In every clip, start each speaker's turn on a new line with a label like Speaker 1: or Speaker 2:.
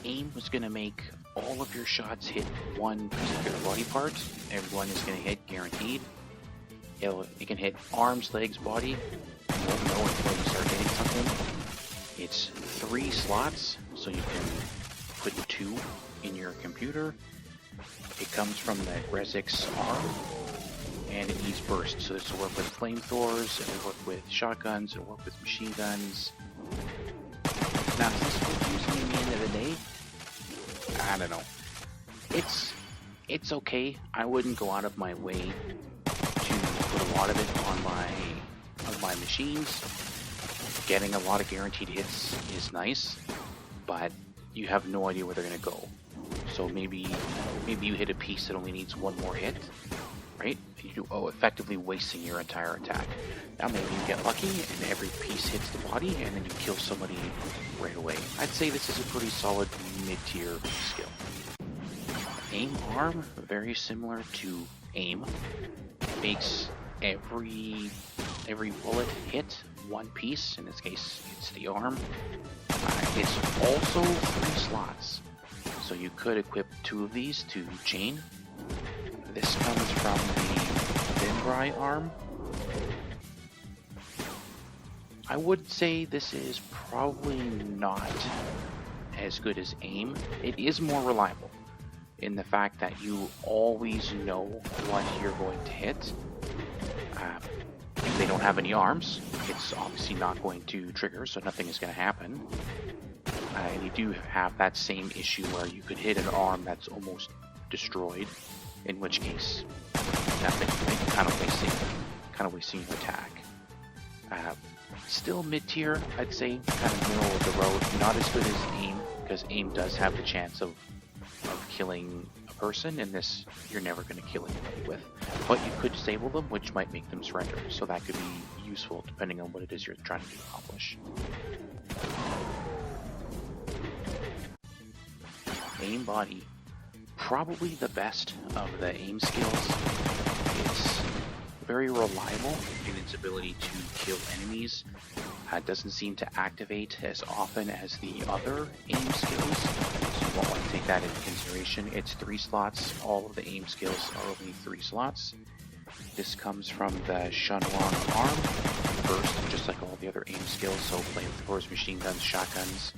Speaker 1: aim was going to make all of your shots hit one particular body part. Everyone is going to hit guaranteed. It can hit arms, legs, body. You won't know until you start hitting something. It's 3 slots, so you can put 2 in your computer. It comes from the Resix arm, and it needs burst. So this will work with flamethrowers, it will work with shotguns, it will work with machine guns. Now, is this worth using in the end of the day? I don't know. It's okay. I wouldn't go out of my way to put a lot of it on my machines. Getting a lot of guaranteed hits is nice, but you have no idea where they're gonna go. So maybe you hit a piece that only needs 1 more hit, right? Effectively wasting your entire attack. Now maybe you get lucky and every piece hits the body and then you kill somebody right away. I'd say this is a pretty solid mid-tier skill. Aim arm, very similar to aim. Makes every bullet hit 1 piece. In this case, it's the arm. It's also 3 slots. So you could equip 2 of these to chain. This comes from the Vindry arm. I would say this is probably not as good as aim. It is more reliable in the fact that you always know what you're going to hit. If they don't have any arms, it's obviously not going to trigger, so nothing is going to happen. And you do have that same issue where you could hit an arm that's almost destroyed, in which case, nothing, kind of wasting your attack. Still mid-tier, I'd say, kind of middle of the road. Not as good as aim, because aim does have the chance of killing a person, and this you're never going to kill anybody with. But you could disable them, which might make them surrender, so that could be useful depending on what it is you're trying to accomplish. Aim body, probably the best of the aim skills. It's very reliable in its ability to kill enemies. It doesn't seem to activate as often as the other aim skills, so you won't want to take that into consideration. It's 3 slots. All of the aim skills are only 3 slots. This comes from the Shunwang arm. Burst, just like all the other aim skills, so flamethrowers, machine guns, shotguns.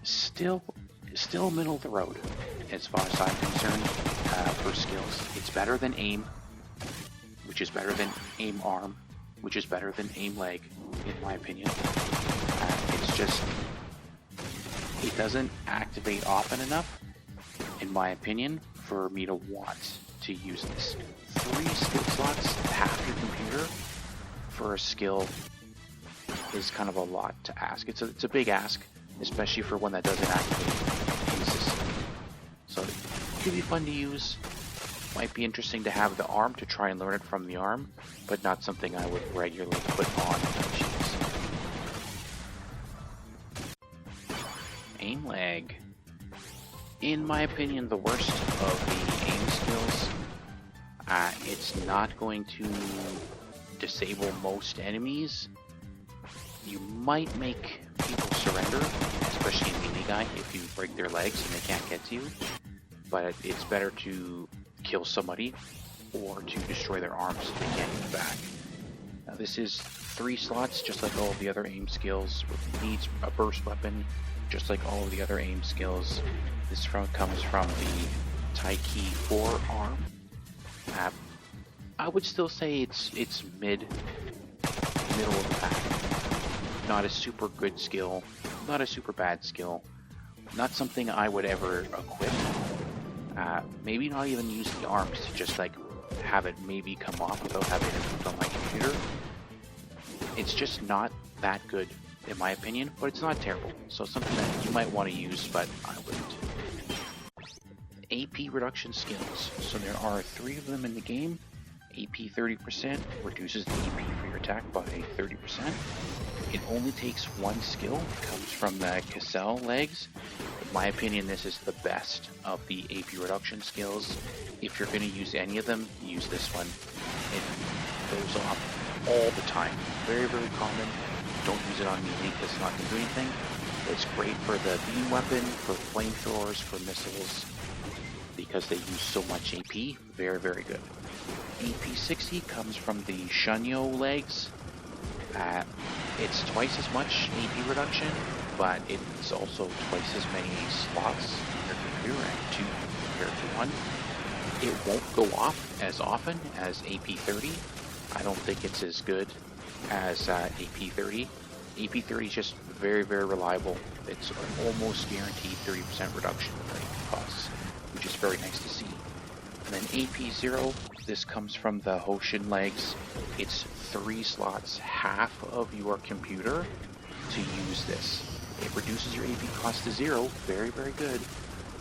Speaker 1: Still middle of the road as far as I'm concerned for skills. It's better than aim, which is better than aim arm, which is better than aim leg, in my opinion. It's just, it doesn't activate often enough, in my opinion, for me to want to use this. 3 skill slots, half your computer, for a skill is kind of a lot to ask. It's a big ask, especially for one that doesn't activate in the system. So it could be fun to use. Might be interesting to have the arm to try and learn it from the arm, but not something I would regularly put on machines. Aim lag. In my opinion, the worst of the aim skills. It's not going to disable most enemies. You might make people surrender, especially in melee guy, if you break their legs and they can't get to you. But it's better to kill somebody or to destroy their arms so they can't get back. Now this is 3 slots, just like all of the other aim skills. It needs a burst weapon, just like all of the other aim skills. This comes from the Taiki 4 arm. I would still say it's middle of the pack. Not a super good skill, not a super bad skill, not something I would ever equip. Maybe not even use the arms to just like have it maybe come off without having it put on my computer. It's just not that good in my opinion, but it's not terrible. So something that you might want to use, but I wouldn't. AP reduction skills. So there are 3 of them in the game. AP 30% reduces the AP for your attack by 30%. It only takes 1 skill. It comes from the Cassell legs. In my opinion, this is the best of the AP reduction skills. If you're going to use any of them, use this one. It goes off all the time. Very, very common. Don't use it on melee because it's not going to do anything. It's great for the beam weapon, for flamethrowers, for missiles, because they use so much AP. Very, very good. AP 60 comes from the Shunyo legs. It's twice as much AP reduction, but it's also twice as many slots in your computer at 2 compared to 1. It won't go off as often as AP 30. I don't think it's as good as AP 30. AP 30 is just very, very reliable. It's an almost guaranteed 30% reduction in AP costs, which is very nice to see. And then AP 0, this comes from the Hoshin legs. It's 3 slots, half of your computer to use this. It reduces your AP cost to 0, very, very good.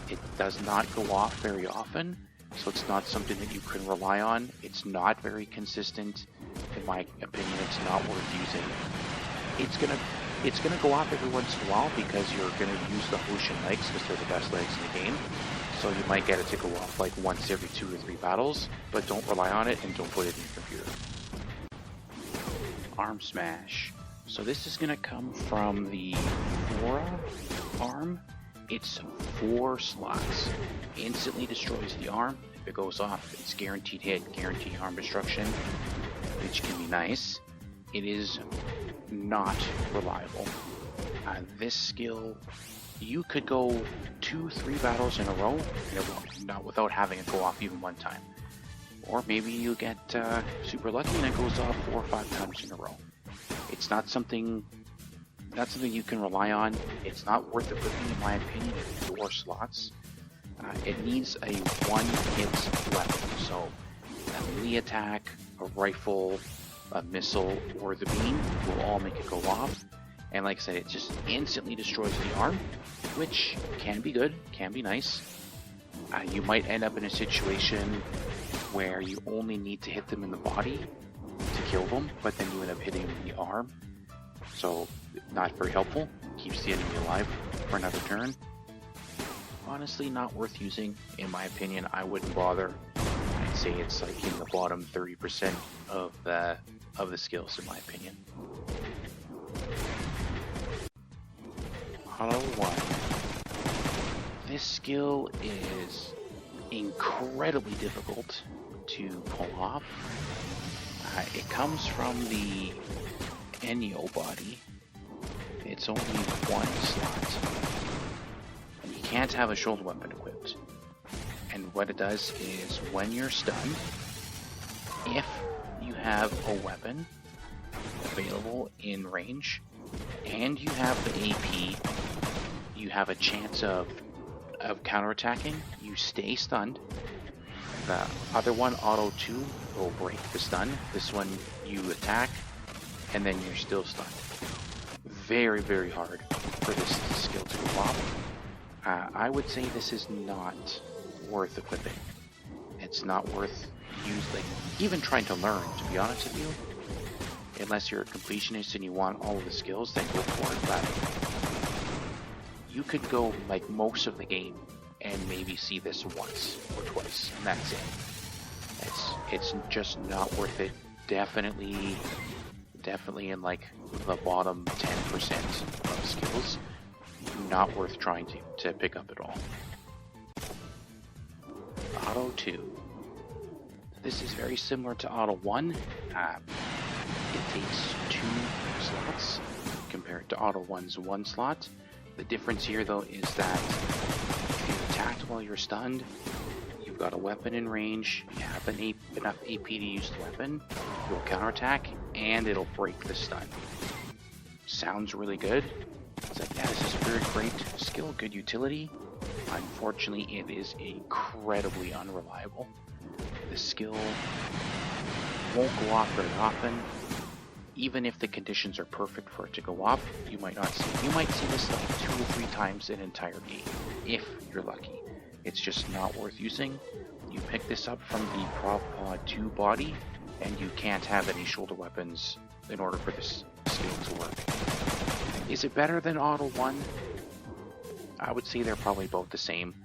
Speaker 1: It does not go off very often, so it's not something that you can rely on. It's not very consistent. In my opinion, it's not worth using. It's gonna go off every once in a while because you're gonna use the Hoshin legs because they're the best legs in the game. So you might get it to go off like once every 2 or 3 battles, but don't rely on it and don't put it in your computer. Arm smash. So this is gonna come from the Flora arm. It's 4 slots. Instantly destroys the arm. If it goes off, it's guaranteed hit, guaranteed arm destruction, which can be nice. It is not reliable. This skill, you could go 2-3 battles in a row not without having it go off even one time. Or maybe you get super lucky and it goes off 4 or 5 times in a row. It's not something you can rely on. It's not worth equipping, in my opinion, in 4 slots. It needs a 1-hit weapon, so a melee attack, a rifle, a missile, or the beam will all make it go off. And like I said, it just instantly destroys the arm, which can be good, can be nice. You might end up in a situation where you only need to hit them in the body to kill them, but then you end up hitting them in the arm. So, not very helpful. Keeps the enemy alive for another turn. Honestly, not worth using, in my opinion. I wouldn't bother. I'd say it's like in the bottom 30% of the skills, in my opinion. Auto 1. This skill is incredibly difficult to pull off. It comes from the Enyo body. It's only 1 slot. And you can't have a shoulder weapon equipped. And what it does is when you're stunned, if you have a weapon available in range and you have the AP, you have a chance of counterattacking. You stay stunned. The other one, Auto 2, will break the stun. This one, you attack, and then you're still stunned. Very, very hard for this skill to go off. I would say this is not worth equipping. It's not worth even trying to learn, to be honest with you. Unless you're a completionist and you want all of the skills, then go for it. But you could go like most of the game and maybe see this once or twice, and that's it. It's just not worth it. Definitely in like the bottom 10% of skills. Not worth trying to pick up at all. Auto 2. This is very similar to Auto 1. It takes 2 slots compared to Auto 1's 1 slot. The difference here though is that if you attacked while you're stunned, you've got a weapon in range, you have enough AP to use the weapon, you'll counterattack, and it'll break the stun. Sounds really good. It's like, yeah, this is a very great skill, good utility. Unfortunately, it is incredibly unreliable. The skill won't go off very often. Even if the conditions are perfect for it to go off, you might not see it. You might see this like 2 or 3 times an entire game, if you're lucky. It's just not worth using. You pick this up from the Prop 2 body, and you can't have any shoulder weapons in order for this skill to work. Is it better than Auto 1? I would say they're probably both the same.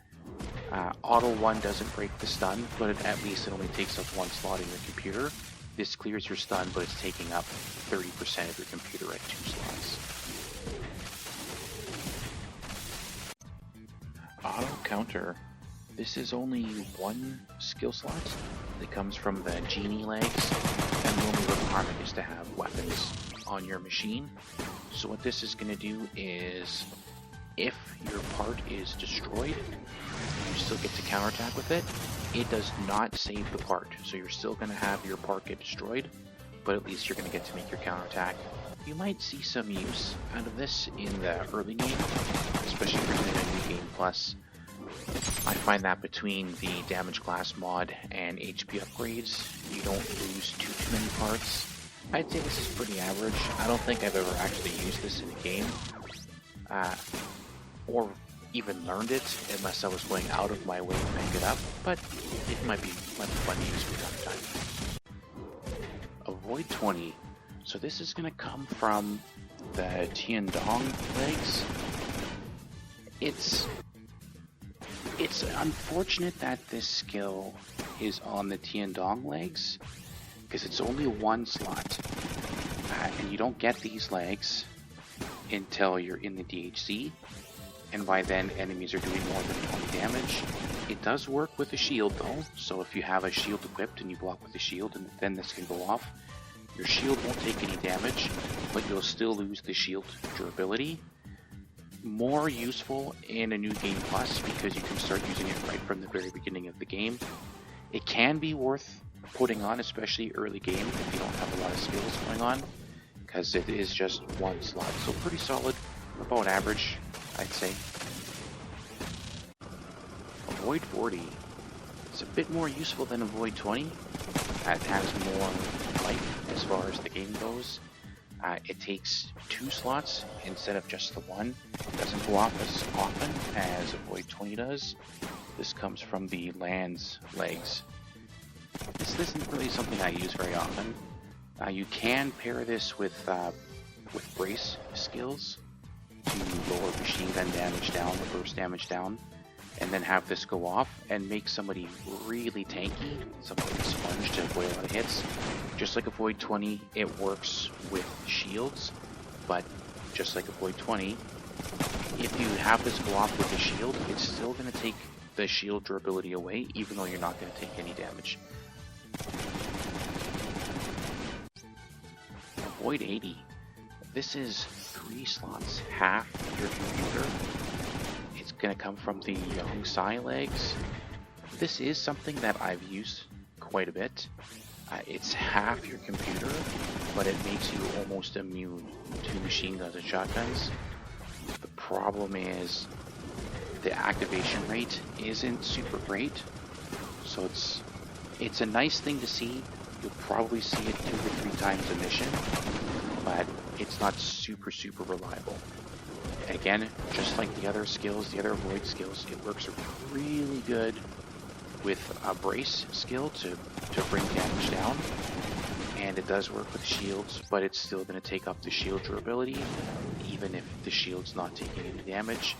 Speaker 1: Auto 1 doesn't break the stun, but at least it only takes up 1 slot in your computer. This clears your stun, but it's taking up 30% of your computer at 2 slots. counter, this is only one skill slot that comes from the genie legs, and the only requirement is to have weapons on your machine. So what this is going to do is, if your part is destroyed, you still get to counterattack with it. It does not save the part, so you're still going to have your part get destroyed, but at least you're going to get to make your counterattack. You might see some use out of this in the early game, especially if you're doing a new game plus. I find that between the damage class mod and HP upgrades, you don't lose too many parts. I'd say this is pretty average. I don't think I've ever actually used this in a game, or even learned it, unless I was going out of my way to pick it up, but it might be fun to use from time to time. Avoid 20. So this is going to come from the Tiandong legs. It's unfortunate that this skill is on the Tiandong legs, because it's only one slot, and you don't get these legs until you're in the DHC, and by then enemies are doing more than 20 damage. It does work with a shield though, so if you have a shield equipped and you block with the shield, and then this can go off, your shield won't take any damage, but you'll still lose the shield durability. More useful in a new game plus, because you can start using it right from the very beginning of the game. It can be worth putting on, especially early game if you don't have a lot of skills going on, because it is just one slot. So pretty solid, about average, I'd say. Avoid 40. It's a bit more useful than Avoid 20. It has more life as far as the game goes. It takes 2 slots instead of just the one. It doesn't go off as often as Avoid 20 does. This comes from the Lands legs. This isn't really something I use very often. You can pair this with brace skills to lower machine gun damage down, or burst damage down, and then have this go off and make somebody really tanky, something like a sponge to avoid a lot of hits. Just like Avoid 20, it works with shields, but just like Avoid 20, if you have this go off with a shield, it's still going to take the shield durability away, even though you're not going to take any damage. Avoid 80. This is 3 slots, half your computer. It's going to come from the Young Sai legs. This is something that I've used quite a bit. It's half your computer, but it makes you almost immune to machine guns and shotguns. The problem is the activation rate isn't super great, so it's a nice thing to see. You'll probably see it 2 to 3 times a mission, but it's not super reliable. And again, just like the other skills, the other Avoid skills, it works really good with a brace skill to bring damage down, and it does work with shields, but it's still going to take up the shield durability, even if the shield's not taking any damage.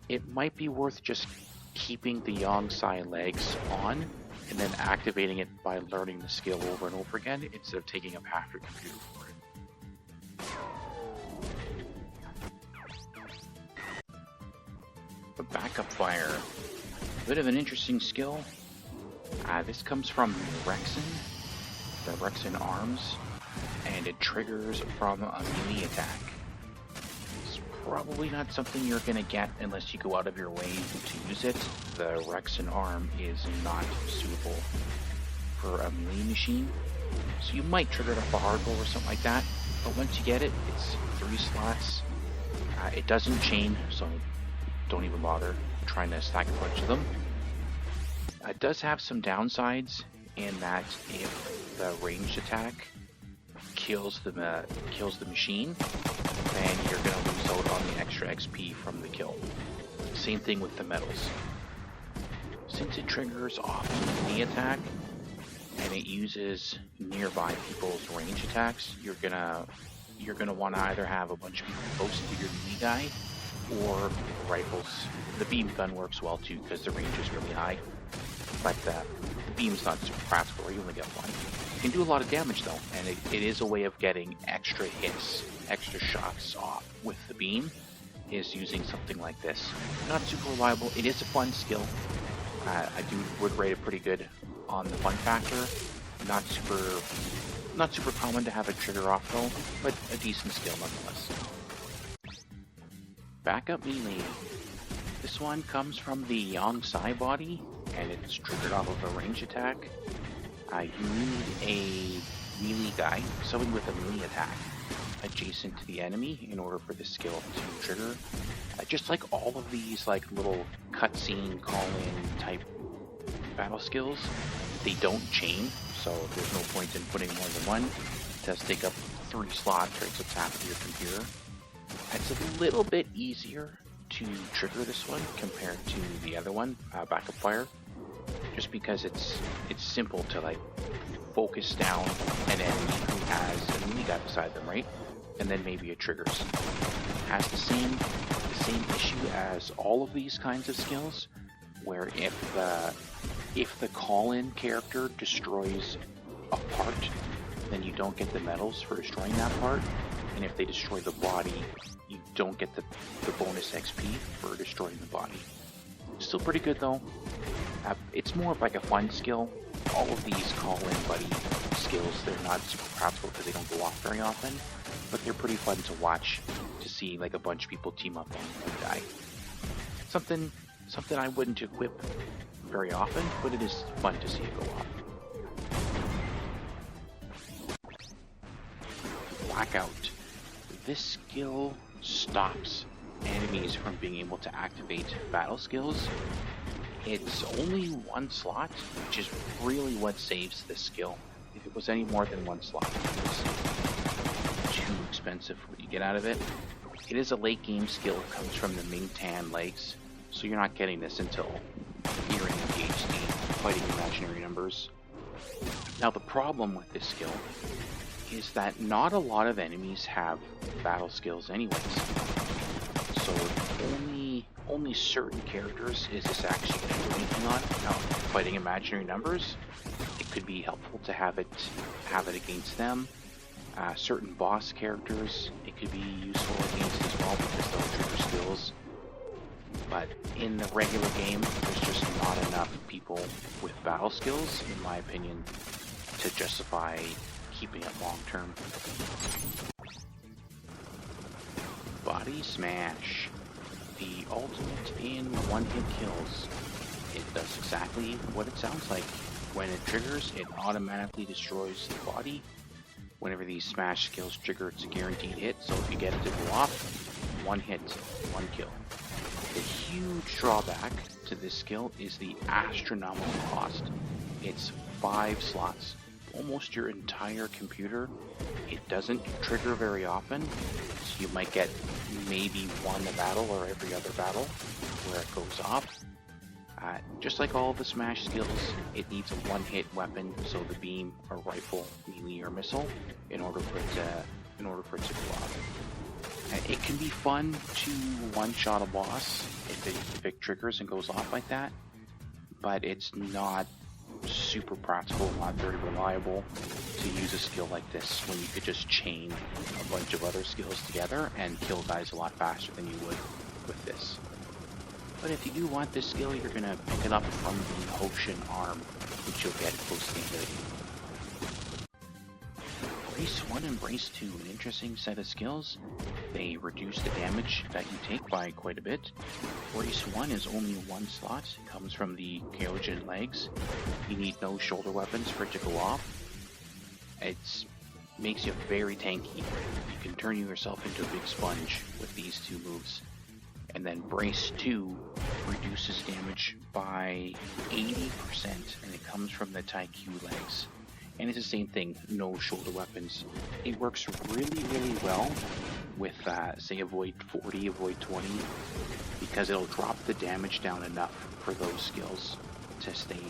Speaker 1: It might be worth just keeping the Yang Sai legs on, and then activating it by learning the skill over and over again, instead of taking up half your computer for it. The backup fire. A bit of an interesting skill. This comes from Rexen, the Rexen arms, and it triggers from a melee attack. It's probably not something you're going to get unless you go out of your way to use it. The Rexen arm is not suitable for a melee machine, so you might trigger it off a hardcore or something like that, but once you get it, it's 3 slots. It doesn't chain, so don't even bother trying to stack a bunch of them. It does have some downsides in that if the ranged attack kills the machine, then you're going to lose out on the extra XP from the kill. Same thing with the medals. Since it triggers off the melee attack and it uses nearby people's range attacks, you're gonna want to either have a bunch of people close to your melee guy or rifles. The beam gun works well too because the range is really high, but the beam's not super practical. You only get one. You can do a lot of damage though, and it is a way of getting extra hits, extra shots off with the beam is using something like this. Not super reliable. It is a fun skill. I would rate it pretty good on the fun factor. Not super common to have a trigger off though, but a decent skill nonetheless. Backup melee. This one comes from the Yang Sai body, and it's triggered off of a range attack. You need a melee guy, someone with a melee attack, adjacent to the enemy in order for the skill to trigger. Just like all of these like little cutscene call-in type battle skills, they don't chain, so there's no point in putting more than one. It does take up 3 slots, right, so it's half of your computer. It's a little bit easier to trigger this one compared to the other one, Backup Fire, just because it's simple to like focus down an enemy who has a melee guy beside them, right? And then maybe it triggers. Has the same issue as all of these kinds of skills, where if the call-in character destroys a part, then you don't get the medals for destroying that part, and if they destroy the body, you don't get the bonus XP for destroying the body. Still pretty good though. It's more of like a fun skill. All of these call-in buddy skills, they're not super practical because they don't go off very often, but they're pretty fun to watch, to see like a bunch of people team up on one guy. Something I wouldn't equip very often, but it is fun to see it go off. Blackout. This skill stops enemies from being able to activate battle skills. It's only 1 slot, which is really what saves this skill. If it was any more than 1 slot, it's too expensive for what you get out of it. It is a late game skill. It comes from the Ming Tan legs, so you're not getting this until you're in PhD fighting imaginary numbers. Now the problem with this skill is that not a lot of enemies have battle skills anyways. So only certain characters is this actually going to do anything on. Now, fighting imaginary numbers, it could be helpful to have it against them. Certain boss characters, it could be useful against as well because they'll trigger skills. But in the regular game, there's just not enough people with battle skills, in my opinion, to justify keeping it long term. Body Smash. The ultimate in one-hit kills. It does exactly what it sounds like. When it triggers, it automatically destroys the body. Whenever these smash skills trigger, it's a guaranteed hit, so if you get it to go off, 1 hit, 1 kill. The huge drawback to this skill is the astronomical cost. It's 5 slots, almost your entire computer. It doesn't trigger very often, so you might get maybe 1 a battle or every other battle where it goes off. Just like all the smash skills, it needs a 1-hit weapon, so the beam, or rifle, melee, or missile, in order for it to go off. It can be fun to one-shot a boss if it triggers and goes off like that, but it's not super practical, not very reliable to use a skill like this when you could just chain a bunch of other skills together and kill guys a lot faster than you would with this. But if you do want this skill, you're going to pick it up from the Hoshin arm, which you'll get close to the end of the game. Brace 1 and Brace 2, an interesting set of skills. They reduce the damage that you take by quite a bit. Brace 1 is only 1 slot. It comes from the Kyojin legs. You need no shoulder weapons for it to go off. It makes you very tanky. You can turn yourself into a big sponge with these 2 moves. And then Brace 2 reduces damage by 80%, and it comes from the Taikyu legs. And it's the same thing, no shoulder weapons. It works really, really well with, say, Avoid 40, Avoid 20, because it'll drop the damage down enough for those skills to stay.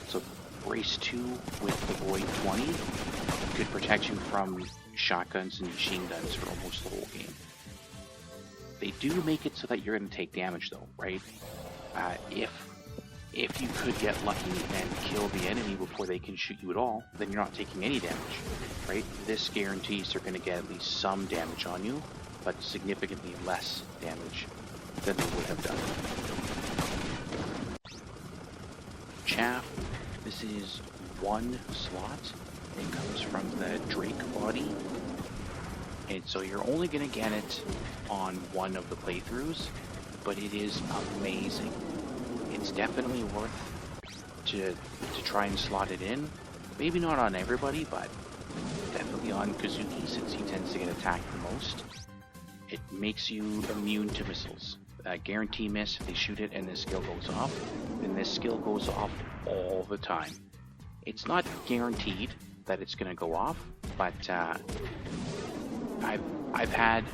Speaker 1: So Brace 2 with Avoid 20 could protect you from shotguns and machine guns for almost the whole game. They do make it so that you're going to take damage though, right? If you could get lucky and kill the enemy before they can shoot you at all, then you're not taking any damage, right? This guarantees they're going to get at least some damage on you, but significantly less damage than they would have done. Chaff, this is one slot. It comes from the Drake body, and so you're only going to get it on one of the playthroughs, but it is amazing. It's definitely worth to try and slot it in. Maybe not on everybody, but definitely on Kazuki, since he tends to get attacked the most. It makes you immune to missiles. Guarantee miss if they shoot it and this skill goes off, then this skill goes off all the time. It's not guaranteed that it's going to go off, but I've had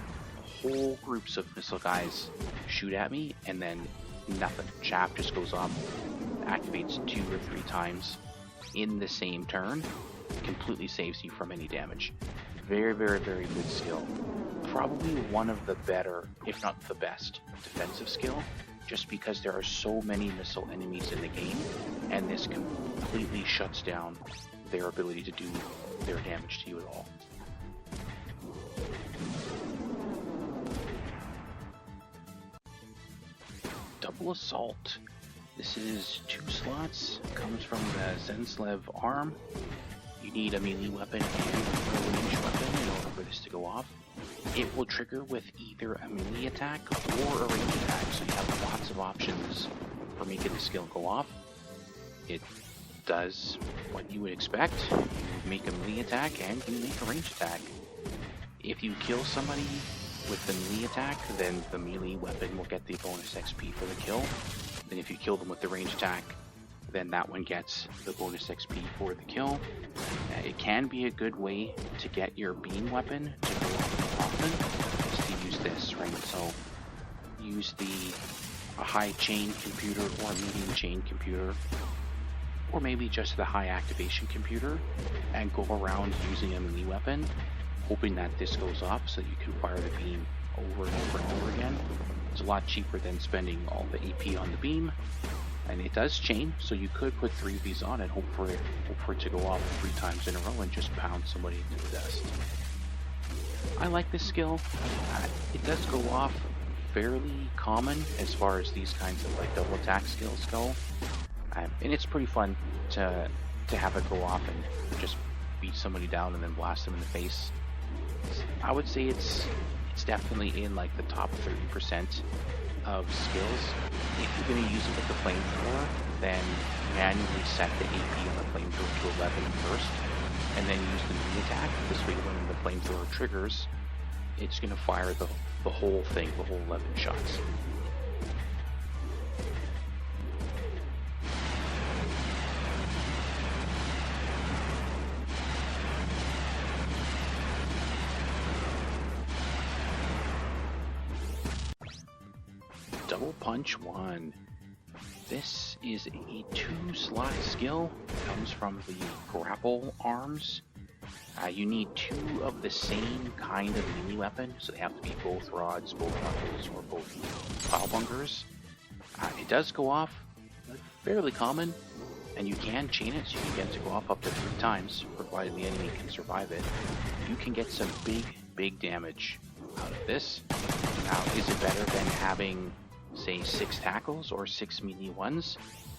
Speaker 1: whole groups of missile guys shoot at me and then nothing. Chaff just goes off, activates 2 or 3 times in the same turn, completely saves you from any damage. Very, very, very good skill. Probably one of the better, if not the best, defensive skill, just because there are so many missile enemies in the game, and this completely shuts down their ability to do their damage to you at all. Double Assault. This is 2 slots, comes from the Zenslev arm. You need a melee weapon and a ranged weapon in order for this to go off. It will trigger with either a melee attack or a ranged attack, so you have lots of options for making the skill go off. It does what you would expect. You make a melee attack and you make a ranged attack. If you kill somebody with the melee attack, then the melee weapon will get the bonus XP for the kill. Then if you kill them with the ranged attack, then that one gets the bonus XP for the kill. It can be a good way to get your beam weapon to go off often, is to use this, right? So use a high chain computer or medium chain computer, or maybe just the high activation computer, and go around using a melee weapon, hoping that this goes off so you can fire the beam over and over and over again. It's a lot cheaper than spending all the AP on the beam. And it does chain, so you could put 3 of these on and hope for it to go off 3 times in a row and just pound somebody into the dust. I like this skill. It does go off fairly common as far as these kinds of like double attack skills go. And it's pretty fun to have it go off and just beat somebody down and then blast them in the face. I would say it's definitely in like the top 30% of skills. If you're going to use it with the flamethrower, then manually set the AP on the flamethrower to 11 first, and then use the melee attack. This way when the flamethrower triggers, it's going to fire the whole thing, the whole 11 shots. Double Punch 1. This is a 2-slot skill. It comes from the grapple arms. You need 2 of the same kind of melee weapon, so they have to be both rods, both knuckles, or both pile bunkers. It does go off fairly common, and you can chain it, so you can get it to go off up to 3 times, provided the enemy can survive it. You can get some big damage out of this. Now, is it better than having, say, 6 tackles or 6 melee ones?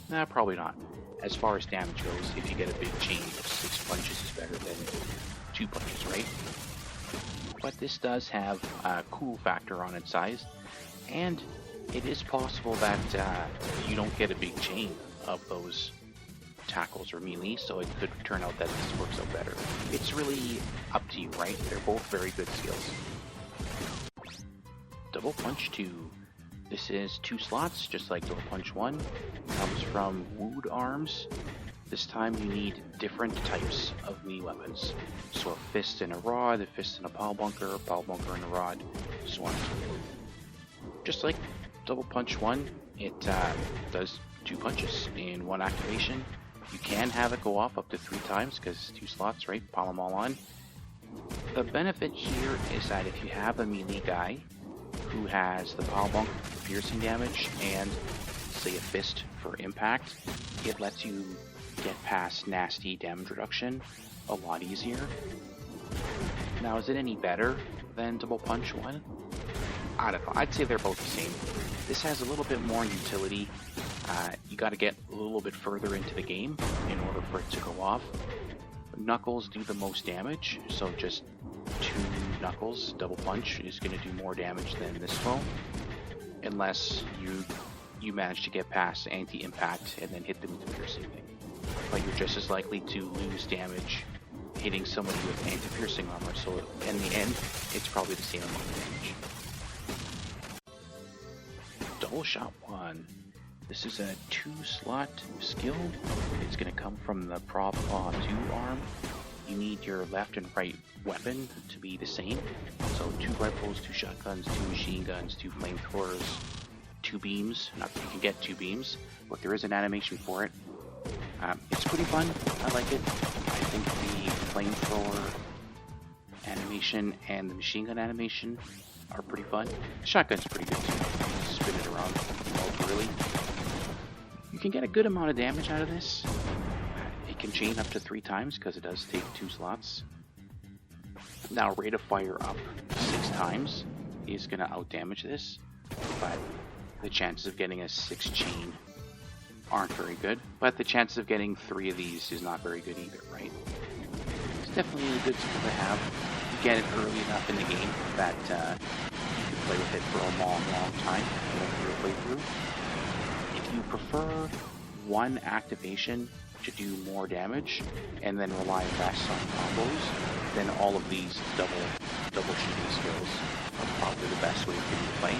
Speaker 1: Nah, probably not. As far as damage goes, if you get a big chain of 6 punches is better than 2 punches, right? But this does have a cool factor on its size, and it is possible that you don't get a big chain of those tackles or melee, so it could turn out that this works out better. It's really up to you, right? They're both very good skills. Double Punch 2. This is 2 slots, just like Double Punch 1. Comes from Wood Arms. This time you need different types of melee weapons. So a fist and a rod, a fist and a pile bunker and a rod, so on and so forth. Just like Double Punch 1, it does 2 punches in 1 activation. You can have it go off up to 3 times, because 2 slots, right? Pile them all on. The benefit here is that if you have a melee guy who has the pile bunk for piercing damage and, say, a fist for impact, it lets you get past nasty damage reduction a lot easier. Now, is it any better than Double Punch 1. I don't know, I'd say they're both the same. This has a little bit more utility. You got to get a little bit further into the game in order for it to go off. Knuckles do the most damage, so just 2 Knuckles, Double Punch, is going to do more damage than this foe. Unless you manage to get past anti-impact and then hit them with the piercing thing. But you're just as likely to lose damage hitting somebody with anti-piercing armor, so in the end, it's probably the same amount of damage. Double Shot 1. This is a 2-slot skill. It's going to come from the Prop Claw 2 arm. You need your left and right weapon to be the same. So 2 rifles, 2 shotguns, 2 machine guns, 2 flamethrowers, 2 beams. Not that you can get 2 beams, but there is an animation for it. It's pretty fun. I like it. I think the flamethrower animation and the machine gun animation are pretty fun. The shotgun's pretty good too. Spin it around all really. You can get a good amount of damage out of this. It can chain up to 3 times because it does take 2 slots. Now, rate of fire up 6 times is going to outdamage this, but the chances of getting a 6 chain aren't very good. But the chances of getting 3 of these is not very good either, right? It's definitely a good skill to have. You get it early enough in the game that you can play with it for a long, long time through your playthrough. If you prefer one activation to do more damage and then rely less on combos, then all of these double shooting skills are probably the best way for you to play.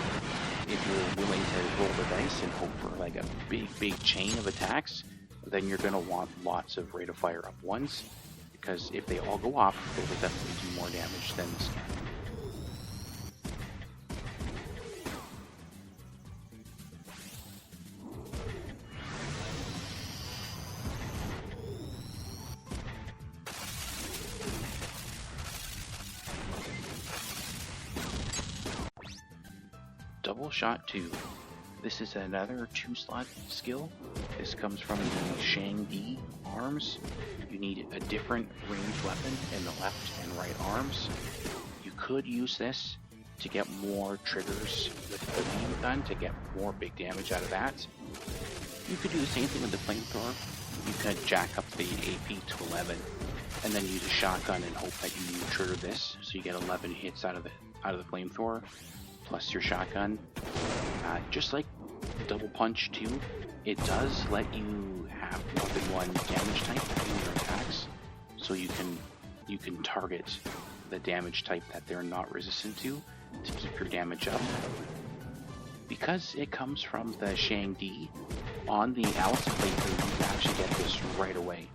Speaker 1: If you're willing to roll the dice and hope for like a big chain of attacks, then you're going to want lots of rate of fire up ones, because if they all go off, they will definitely do more damage than this can. Double Shot 2. This is another 2-slot skill. This comes from the Shang-Di arms. You need a different ranged weapon in the left and right arms. You could use this to get more triggers with the beam gun to get more big damage out of that. You could do the same thing with the flamethrower. You could jack up the AP to 11 and then use a shotgun and hope that you trigger this, so you get 11 hits out of the flamethrower plus your shotgun. Just like Double Punch 2, it does let you have more than one damage type in your attacks, so you can target the damage type that they're not resistant to keep your damage up. Because it comes from the Shang-Di, on the Alice playthrough you can actually get this right away.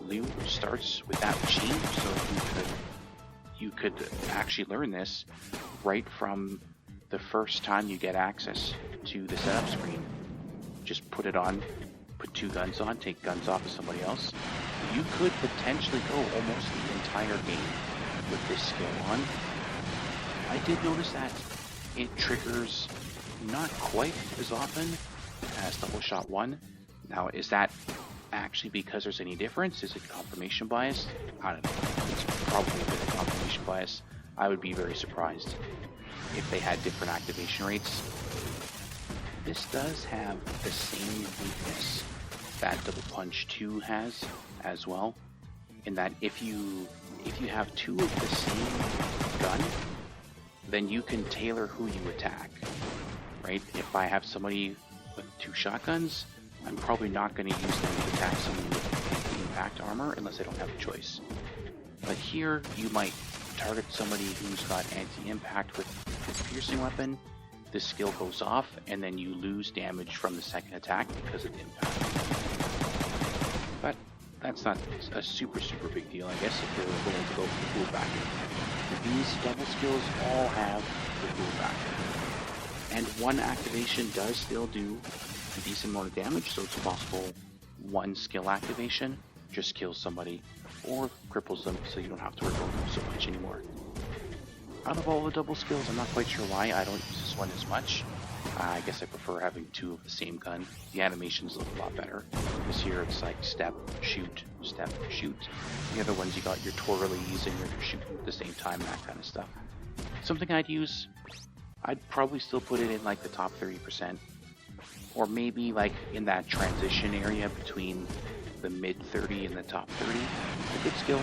Speaker 1: Liu starts with that machine, so you could actually learn this right from the first time you get access to the setup screen. Just put it on, put 2 guns on, take guns off of somebody else. You could potentially go almost the entire game with this skill on. I did notice that it triggers not quite as often as Double Shot 1. Now, is that actually because there's any difference? Is it confirmation bias? I don't know. It's probably a bit of confirmation bias. I would be very surprised if they had different activation rates. This does have the same weakness that Double Punch 2 has as well, in that if you have 2 of the same gun, then you can tailor who you attack, right? If I have somebody with 2 shotguns, I'm probably not going to use them to attack someone with impact armor unless I don't have a choice. But here, you might target somebody who's got anti-impact with a piercing weapon. This skill goes off, and then you lose damage from the second attack because of the impact. But that's not a super big deal, I guess, if you're willing to go for the cool factor. These double skills all have the cool factor. And one activation does still do a decent amount of damage, so it's possible one skill activation just kills somebody or cripples them, so you don't have to work on them so much anymore. Out of all the double skills, I'm not quite sure why I don't use this one as much. I guess I prefer having two of the same gun. The animations look a lot better. This here it's like step, shoot, step, shoot. The other ones you got your twirlies and you're shooting at the same time, that kind of stuff. Something I'd use, I'd probably still put it in like the top 30%. Or maybe like in that transition area between the mid 30 and the top 30. A good skill.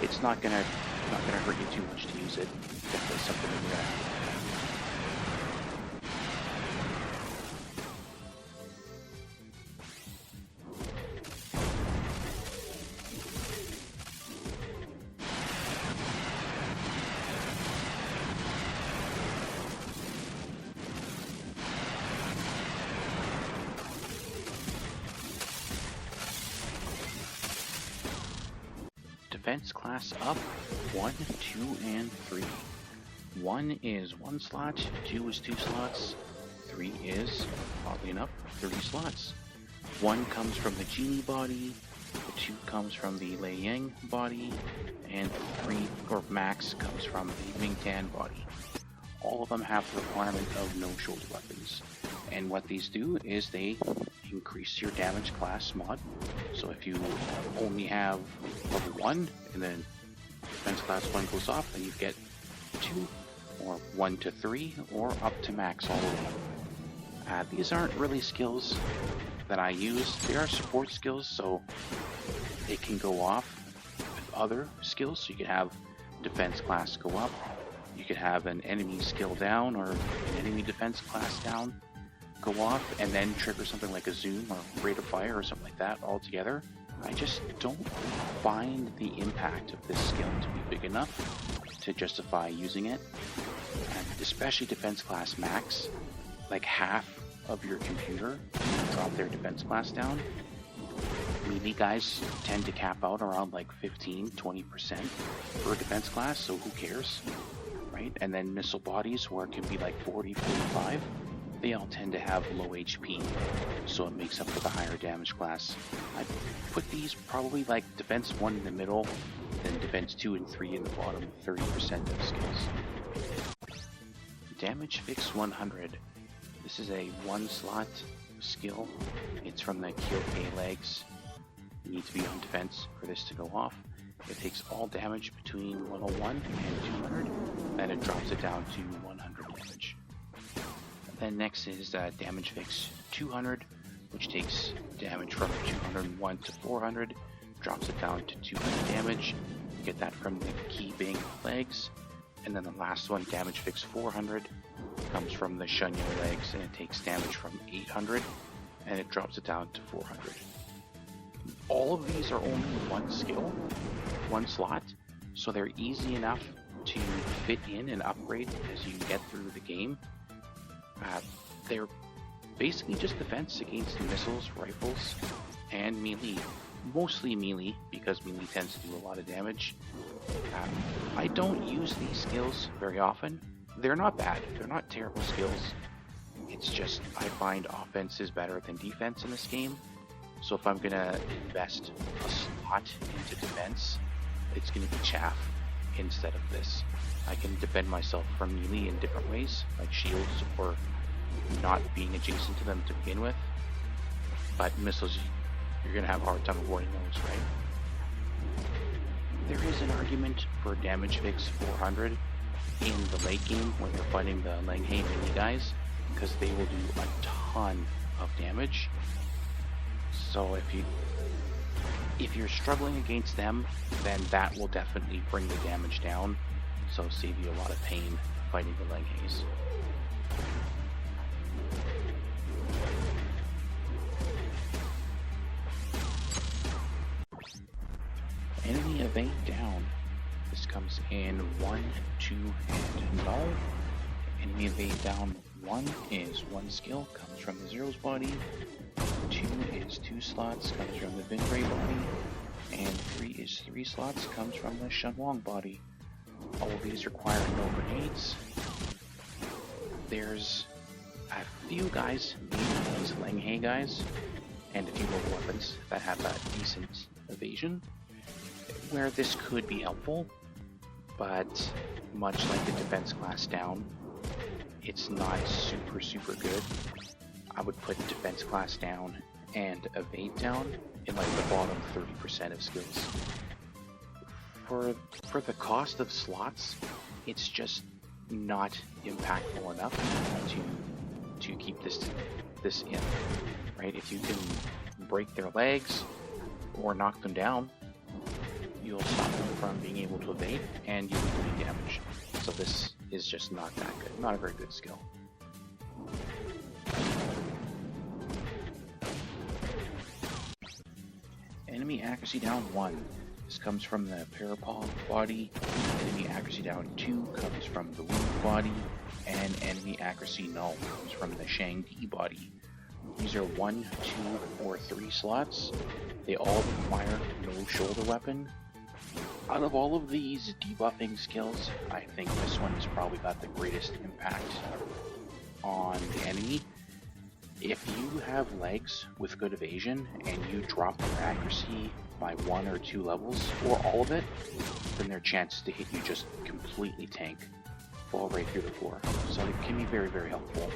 Speaker 1: It's not gonna hurt you too much to use it. Definitely something that you're gonna have. Defense class up 1, 2, and 3. 1 is 1 slot, 2 is 2 slots, 3 is, oddly enough, 3 slots. 1 comes from the Genie body, the 2 comes from the Lei Yang body, and 3, or max, comes from the Ming Tan body. All of them have the requirement of no shoulder weapons. And what these do is they increase your damage class mod. So if you only have level 1 and then defense class 1 goes off, then you get 2 or 1 to 3 or up to max all the way. These aren't really skills that I use. They are support skills, so they can go off with other skills. So you could have defense class go up, you could have an enemy skill down or an enemy defense class down go off, and then trigger something like a zoom or rate of fire or something like that all together. I just don't find the impact of this skill to be big enough to justify using it. And especially defense class max, like half of your computer drop their defense class down. Melee guys tend to cap out around like 15-20% for a defense class, so who cares, right? And then missile bodies, where it can be like 40-45, they all tend to have low HP, so it makes up for the higher damage class. I put these probably like defense 1 in the middle, then defense 2 and 3 in the bottom, 30% of skills. Damage Fix 100. This is a 1 slot skill. It's from the Kyokei legs. You need to be on defense for this to go off. It takes all damage between 101 and 200, then it drops it down to 100 damage. Then next is Damage Fix 200, which takes damage from 201 to 400, drops it down to 200 damage. You get that from the Keeping legs. And then the last one, Damage Fix 400, comes from the Shunyo legs, and it takes damage from 800, and it drops it down to 400. All of these are only 1 skill, 1 slot, so they're easy enough to fit in and upgrade as you get through the game. They're basically just defense against missiles, rifles, and melee. Mostly melee, because melee tends to do a lot of damage. I don't use these skills very often. They're not bad. They're not terrible skills. It's just I find offense is better than defense in this game. So if I'm going to invest a slot into defense, it's going to be chaff instead of this. I can defend myself from melee in different ways, like shields or not being adjacent to them to begin with. But missiles, you're going to have a hard time avoiding those, right? There is an argument for Damage Fix 400 in the late game when you're fighting the Langhei melee guys, because they will do a ton of damage. So if you're struggling against them, then that will definitely bring the damage down, so save you a lot of pain fighting the Langheis. Enemy evade down. This comes in 1, 2, and null. Enemy evade down 1 is 1 skill, comes from the Zero's body. 2 is 2 slots, comes from the Vinray body. And 3 is 3 slots, comes from the Shenwang body. All of these require no grenades. There's a few guys, mainly these Langhei guys, and a few mobile weapons that have a decent evasion, where this could be helpful, but much like the defense class down, it's not super good. I would put defense class down and evade down in like the bottom 30% of skills. For the cost of slots, it's just not impactful enough to keep this in, right? If you can break their legs or knock them down, you'll stop them from being able to evade, and you will do damage. So this is just not that good. Not a very good skill. Enemy accuracy down 1. This comes from the Parapaw body. Enemy accuracy down 2 comes from the Wound body. And enemy accuracy null comes from the Shang-Di body. These are 1, 2, or 3 slots. They all require no shoulder weapon. Out of all of these debuffing skills, I think this one has probably got the greatest impact on the enemy. If you have legs with good evasion and you drop their accuracy by 1 or 2 levels, or all of it, then their chances to hit you just completely tank, fall right through the floor. So it can be very helpful.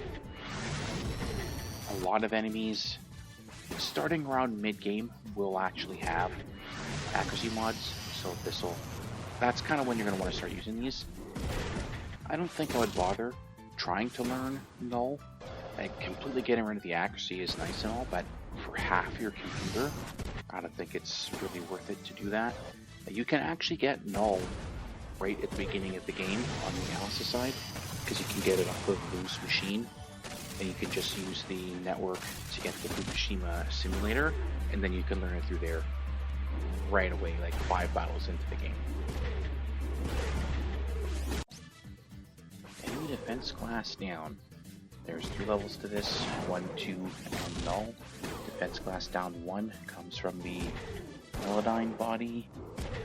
Speaker 1: A lot of enemies starting around mid-game will actually have accuracy mods, so that's kind of when you're going to want to start using these. I don't think I would bother trying to learn null. Like, completely getting rid of the accuracy is nice and all, but for half your computer, I don't think it's really worth it to do that. You can actually get null right at the beginning of the game on the analysis side, because you can get it off of Loose Machine, and you can just use the network to get the Fukushima simulator, and then you can learn it through there right away, like 5 battles into the game. Enemy defense class down. There's 3 levels to this, 1, 2, and null. Defense class down 1 comes from the Melodyne body.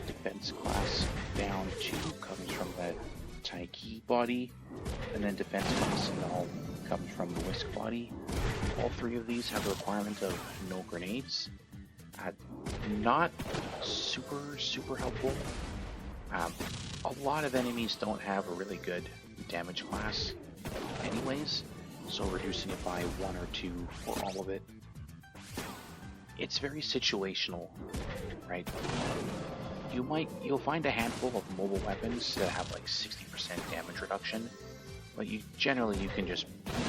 Speaker 1: Defense class down 2 comes from the Taiki body. And then defense class null comes from the Whisk body. All 3 of these have the requirement of no grenades. Not super helpful. A lot of enemies don't have a really good damage class anyways, so reducing it by 1 or 2 or all of it, it's very situational, right? You'll find a handful of mobile weapons that have like 60% damage reduction, but you can just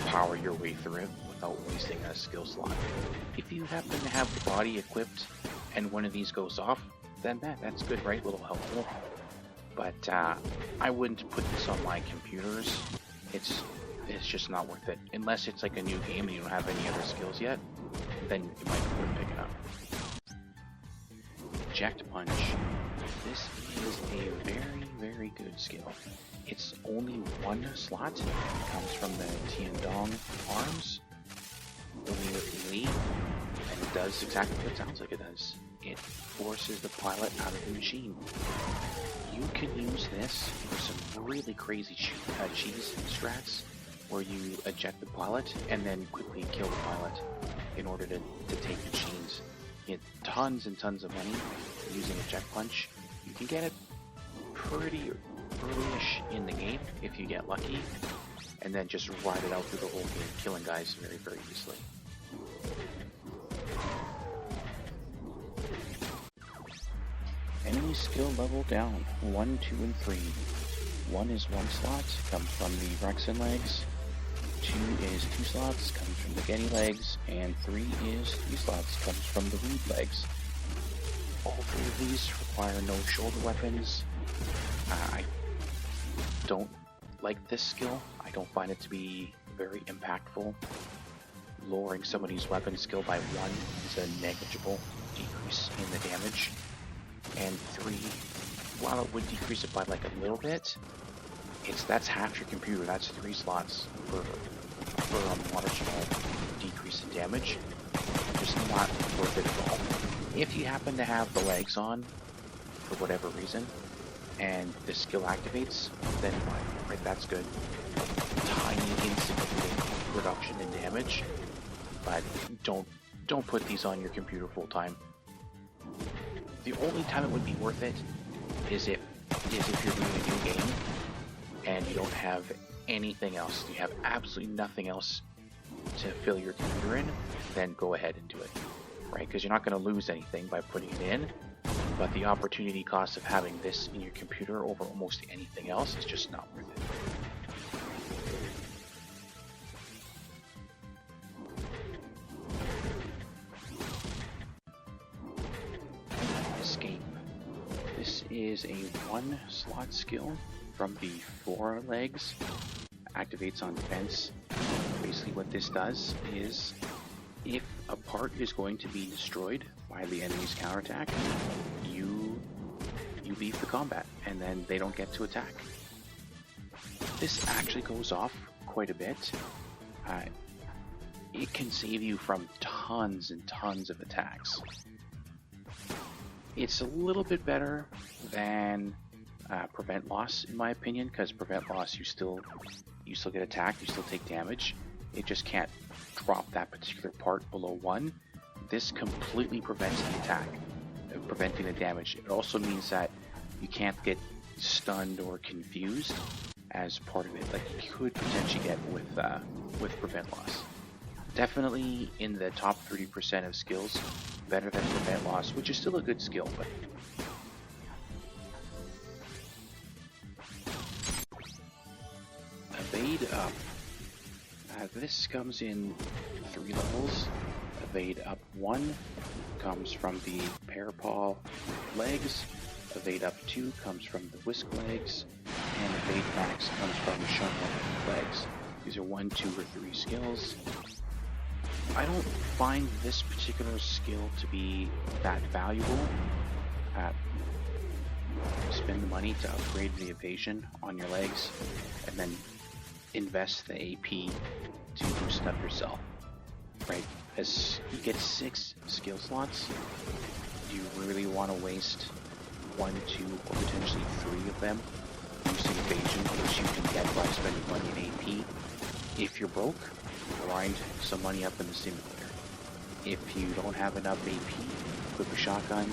Speaker 1: power your way through it without wasting a skill slot. If you happen to have the body equipped and one of these goes off, then that's good, right? A little helpful. But I wouldn't put this on my computers. It's just not worth it. Unless it's like a new game and you don't have any other skills yet, then you might be worth picking up. Eject Punch. This is a very good skill. It's only 1 slot. It comes from the Tiandong arms. Only with melee, and it does exactly what it sounds like it does. It forces the pilot out of the machine. You can use this for some really crazy cheese strats, where you eject the pilot and then quickly kill the pilot in order to take machines. You get tons and tons of money using Eject Punch. You can get it pretty early-ish in the game if you get lucky, and then just ride it out through the whole game, killing guys very easily. Enemy skill level down, 1, 2, and 3. 1 is 1 slot, comes from the Rexen legs. 2 is 2 slots, comes from the Getty legs. And 3 is 3 slots, comes from the Rude legs. All 3 of these require no shoulder weapons. I don't like this skill. I don't find it to be very impactful. Lowering somebody's weapon skill by 1 is a negligible decrease in the damage. And 3, while it would decrease it by like a little bit, that's half your computer. That's 3 slots for a marginal decrease in damage. Just not worth it at all. If you happen to have the legs on, for whatever reason, and the skill activates, then fine, right? That's good. Tiny insignificant reduction in damage, but don't put these on your computer full time. The only time it would be worth it is if you're doing a new game and you don't have anything else, you have absolutely nothing else to fill your computer in, then go ahead and do it, right? Because you're not going to lose anything by putting it in, but the opportunity cost of having this in your computer over almost anything else is just not worth it. Escape. This is a 1-slot skill from the 4 legs. Activates on defense. Basically what this does is, if a part is going to be destroyed by the enemy's counterattack, you leave the combat, and then they don't get to attack. This actually goes off quite a bit. It can save you from tons and tons of attacks. It's a little bit better than prevent loss, in my opinion, because prevent loss, you still get attacked, you still take damage. It just can't drop that particular part below 1. This completely prevents the attack, preventing the damage. It also means that you can't get stunned or confused as part of it, like you could potentially get with prevent loss. Definitely in the top 30% of skills, better than prevent loss, which is still a good skill, but evade up. This comes in 3 levels. Evade up 1 comes from the Parapaw legs. Evade up 2 comes from the Whisk legs. And Evade max comes from the Shunt legs. These are 1, 2, or 3 skills. I don't find this particular skill to be that valuable. Spend the money to upgrade the evasion on your legs, and then invest the AP to boost up yourself. Right? As you get 6 skill slots, do you really want to waste 1, 2, or potentially 3 of them boosting evasion, which you can get by spending money in AP? If you're broke, grind some money up in the simulator. If you don't have enough AP, equip a shotgun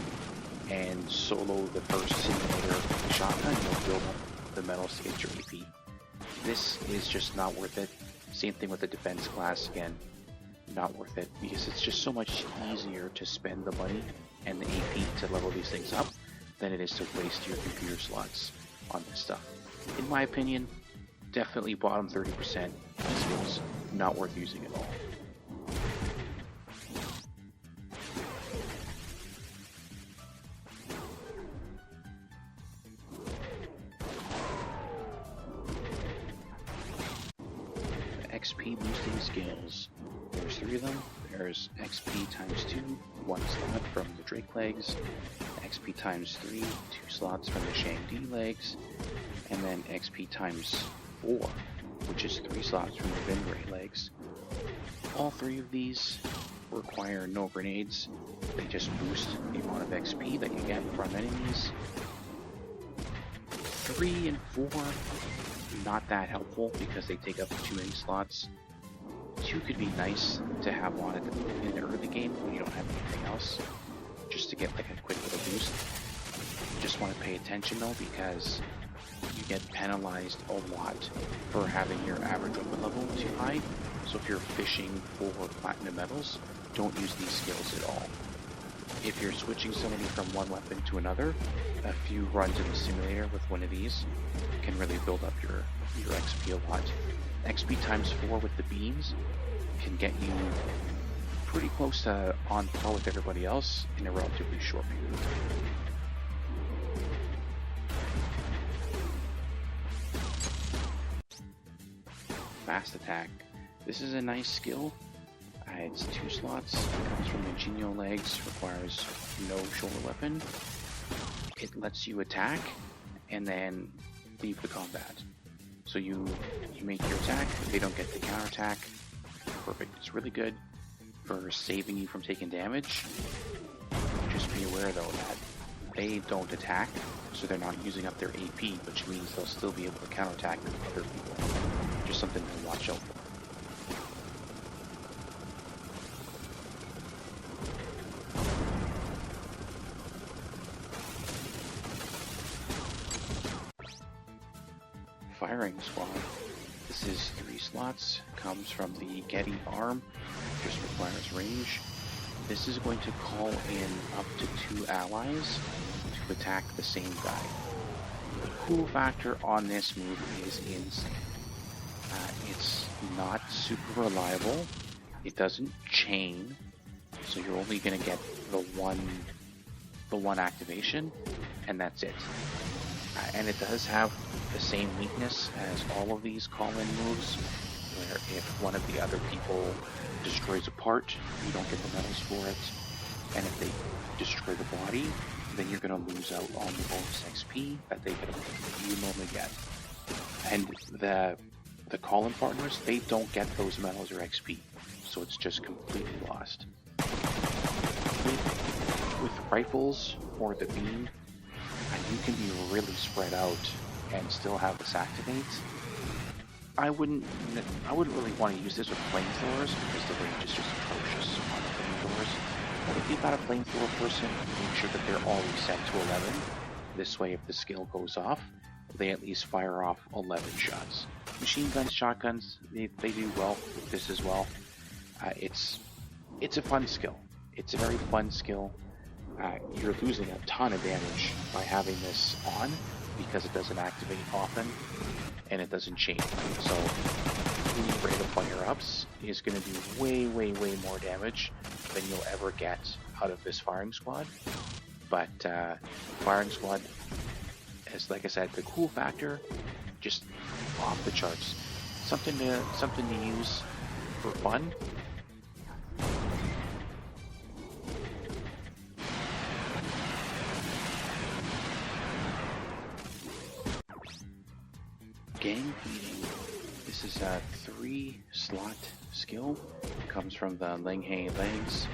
Speaker 1: and solo the first simulator with the shotgun, you'll build up the medals to get your AP. This is just not worth it. Same thing with the defense class, again, not worth it, because it's just so much easier to spend the money and the AP to level these things up than it is to waste your computer slots on this stuff. In my opinion, definitely bottom 30% skills, not worth using at all. XP boosting skills. There's 3 of them. There's XP times 2, 1 slot from the Drake legs, XP times 3, 2 slots from the Shang Di legs, and then XP times 4, which is 3 slots from the Vingray legs. All 3 of these require no grenades. They just boost the amount of XP that you get from enemies. 3 and 4, not that helpful because they take up too many slots. 2 could be nice to have on it in the early game when you don't have anything else, just to get like a quick little boost. You just want to pay attention though, because you get penalized a lot for having your average weapon level too high. So if you're fishing for platinum medals, don't use these skills at all. If you're switching somebody from one weapon to another, a few runs in the simulator with one of these can really build up your XP a lot. XP times 4 with the beams can get you pretty close to on par with everybody else in a relatively short period of time. Fast attack. This is a nice skill. It's 2 slots. It comes from the Genio legs. Requires no shoulder weapon. It lets you attack and then leave the combat. So you make your attack. They don't get the counterattack. Perfect. It's really good for saving you from taking damage. Just be aware though that they don't attack, so they're not using up their AP, which means they'll still be able to counterattack other people. Just something to watch out for. Firing squad. This is 3 slots, comes from the Getty arm, just requires range. This is going to call in up to 2 allies to attack the same guy. The cool factor on this move is insane. It's not super reliable. It doesn't chain, so you're only going to get the one activation, and that's it. And it does have the same weakness as all of these call-in moves, where if one of the other people destroys a part, you don't get the medals for it, and if they destroy the body, then you're going to lose out on the bonus XP that you normally get. And the call-in partners, they don't get those medals or XP, so it's just completely lost. With rifles or the beam, you can be really spread out and still have this activate. I wouldn't really want to use this with flamethrowers because the range is just atrocious on the flamethrowers. But if you've got a flamethrower person, make sure that they're always set to 11. This way, if the skill goes off, they at least fire off 11 shots. Machine guns, shotguns, they do well with this as well. It's a fun skill. It's a very fun skill. You're losing a ton of damage by having this on because it doesn't activate often and it doesn't chain. So the rate of fire-ups is going to do way more damage than you'll ever get out of this firing squad. But firing squad, as like I said, the cool factor, just off the charts. Something to use for fun. Gang beating. This is a 3-slot skill. Comes from the Lenghe legs.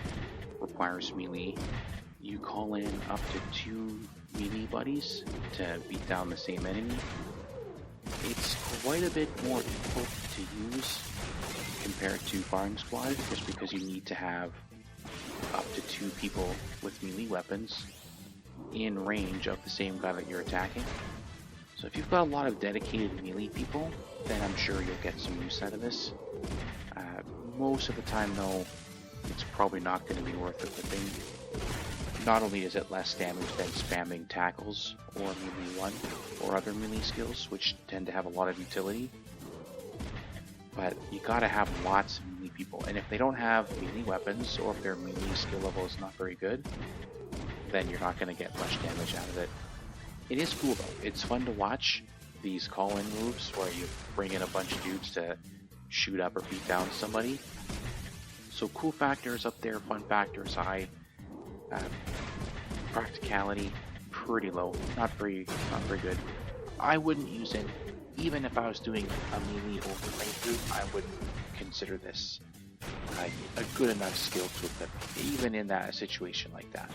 Speaker 1: Requires melee. You call in up to 2 melee buddies to beat down the same enemy. It's quite a bit more difficult to use compared to firing squad, just because you need to have up to 2 people with melee weapons in range of the same guy that you're attacking. So if you've got a lot of dedicated melee people, then I'm sure you'll get some use out of this. Most of the time though, it's probably not going to be worth it. The thing, not only is it less damage than spamming tackles or melee 1 or other melee skills, which tend to have a lot of utility, but you gotta have lots of melee people. And if they don't have melee weapons, or if their melee skill level is not very good, then you're not going to get much damage out of it. It is cool though. It's fun to watch these call-in moves where you bring in a bunch of dudes to shoot up or beat down somebody. So cool factor is up there, fun factor is high. Practicality, pretty low. Not very good. I wouldn't use it. Even if I was doing a melee overlay through, I wouldn't consider this a good enough skill to equip, even in a situation like that.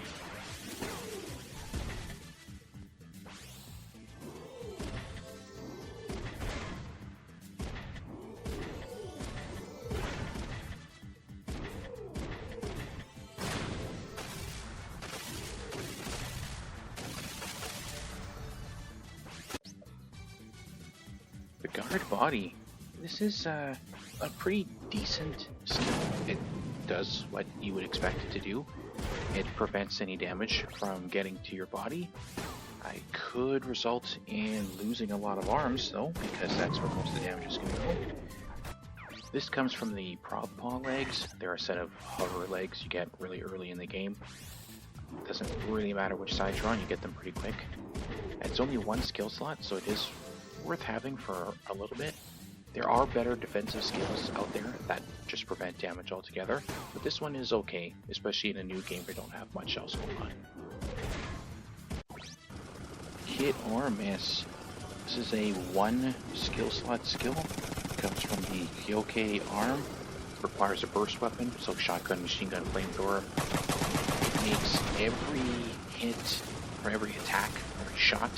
Speaker 1: The guard body. This is a pretty decent skill. It does what you would expect it to do. It prevents any damage from getting to your body. It could result in losing a lot of arms though, because that's where most of the damage is going to go. This comes from the prod paw legs. They're a set of hover legs you get really early in the game. It doesn't really matter which side you're on, you get them pretty quick. It's only 1 skill slot, so it is worth having for a little bit. There are better defensive skills out there that just prevent damage altogether, but this one is okay, especially in a new game where you don't have much else going on. Hit or miss. This is a 1 skill slot skill. It comes from the Kyoke arm. It requires a burst weapon, so shotgun, machine gun, flamethrower. It makes every hit, or every attack, every shot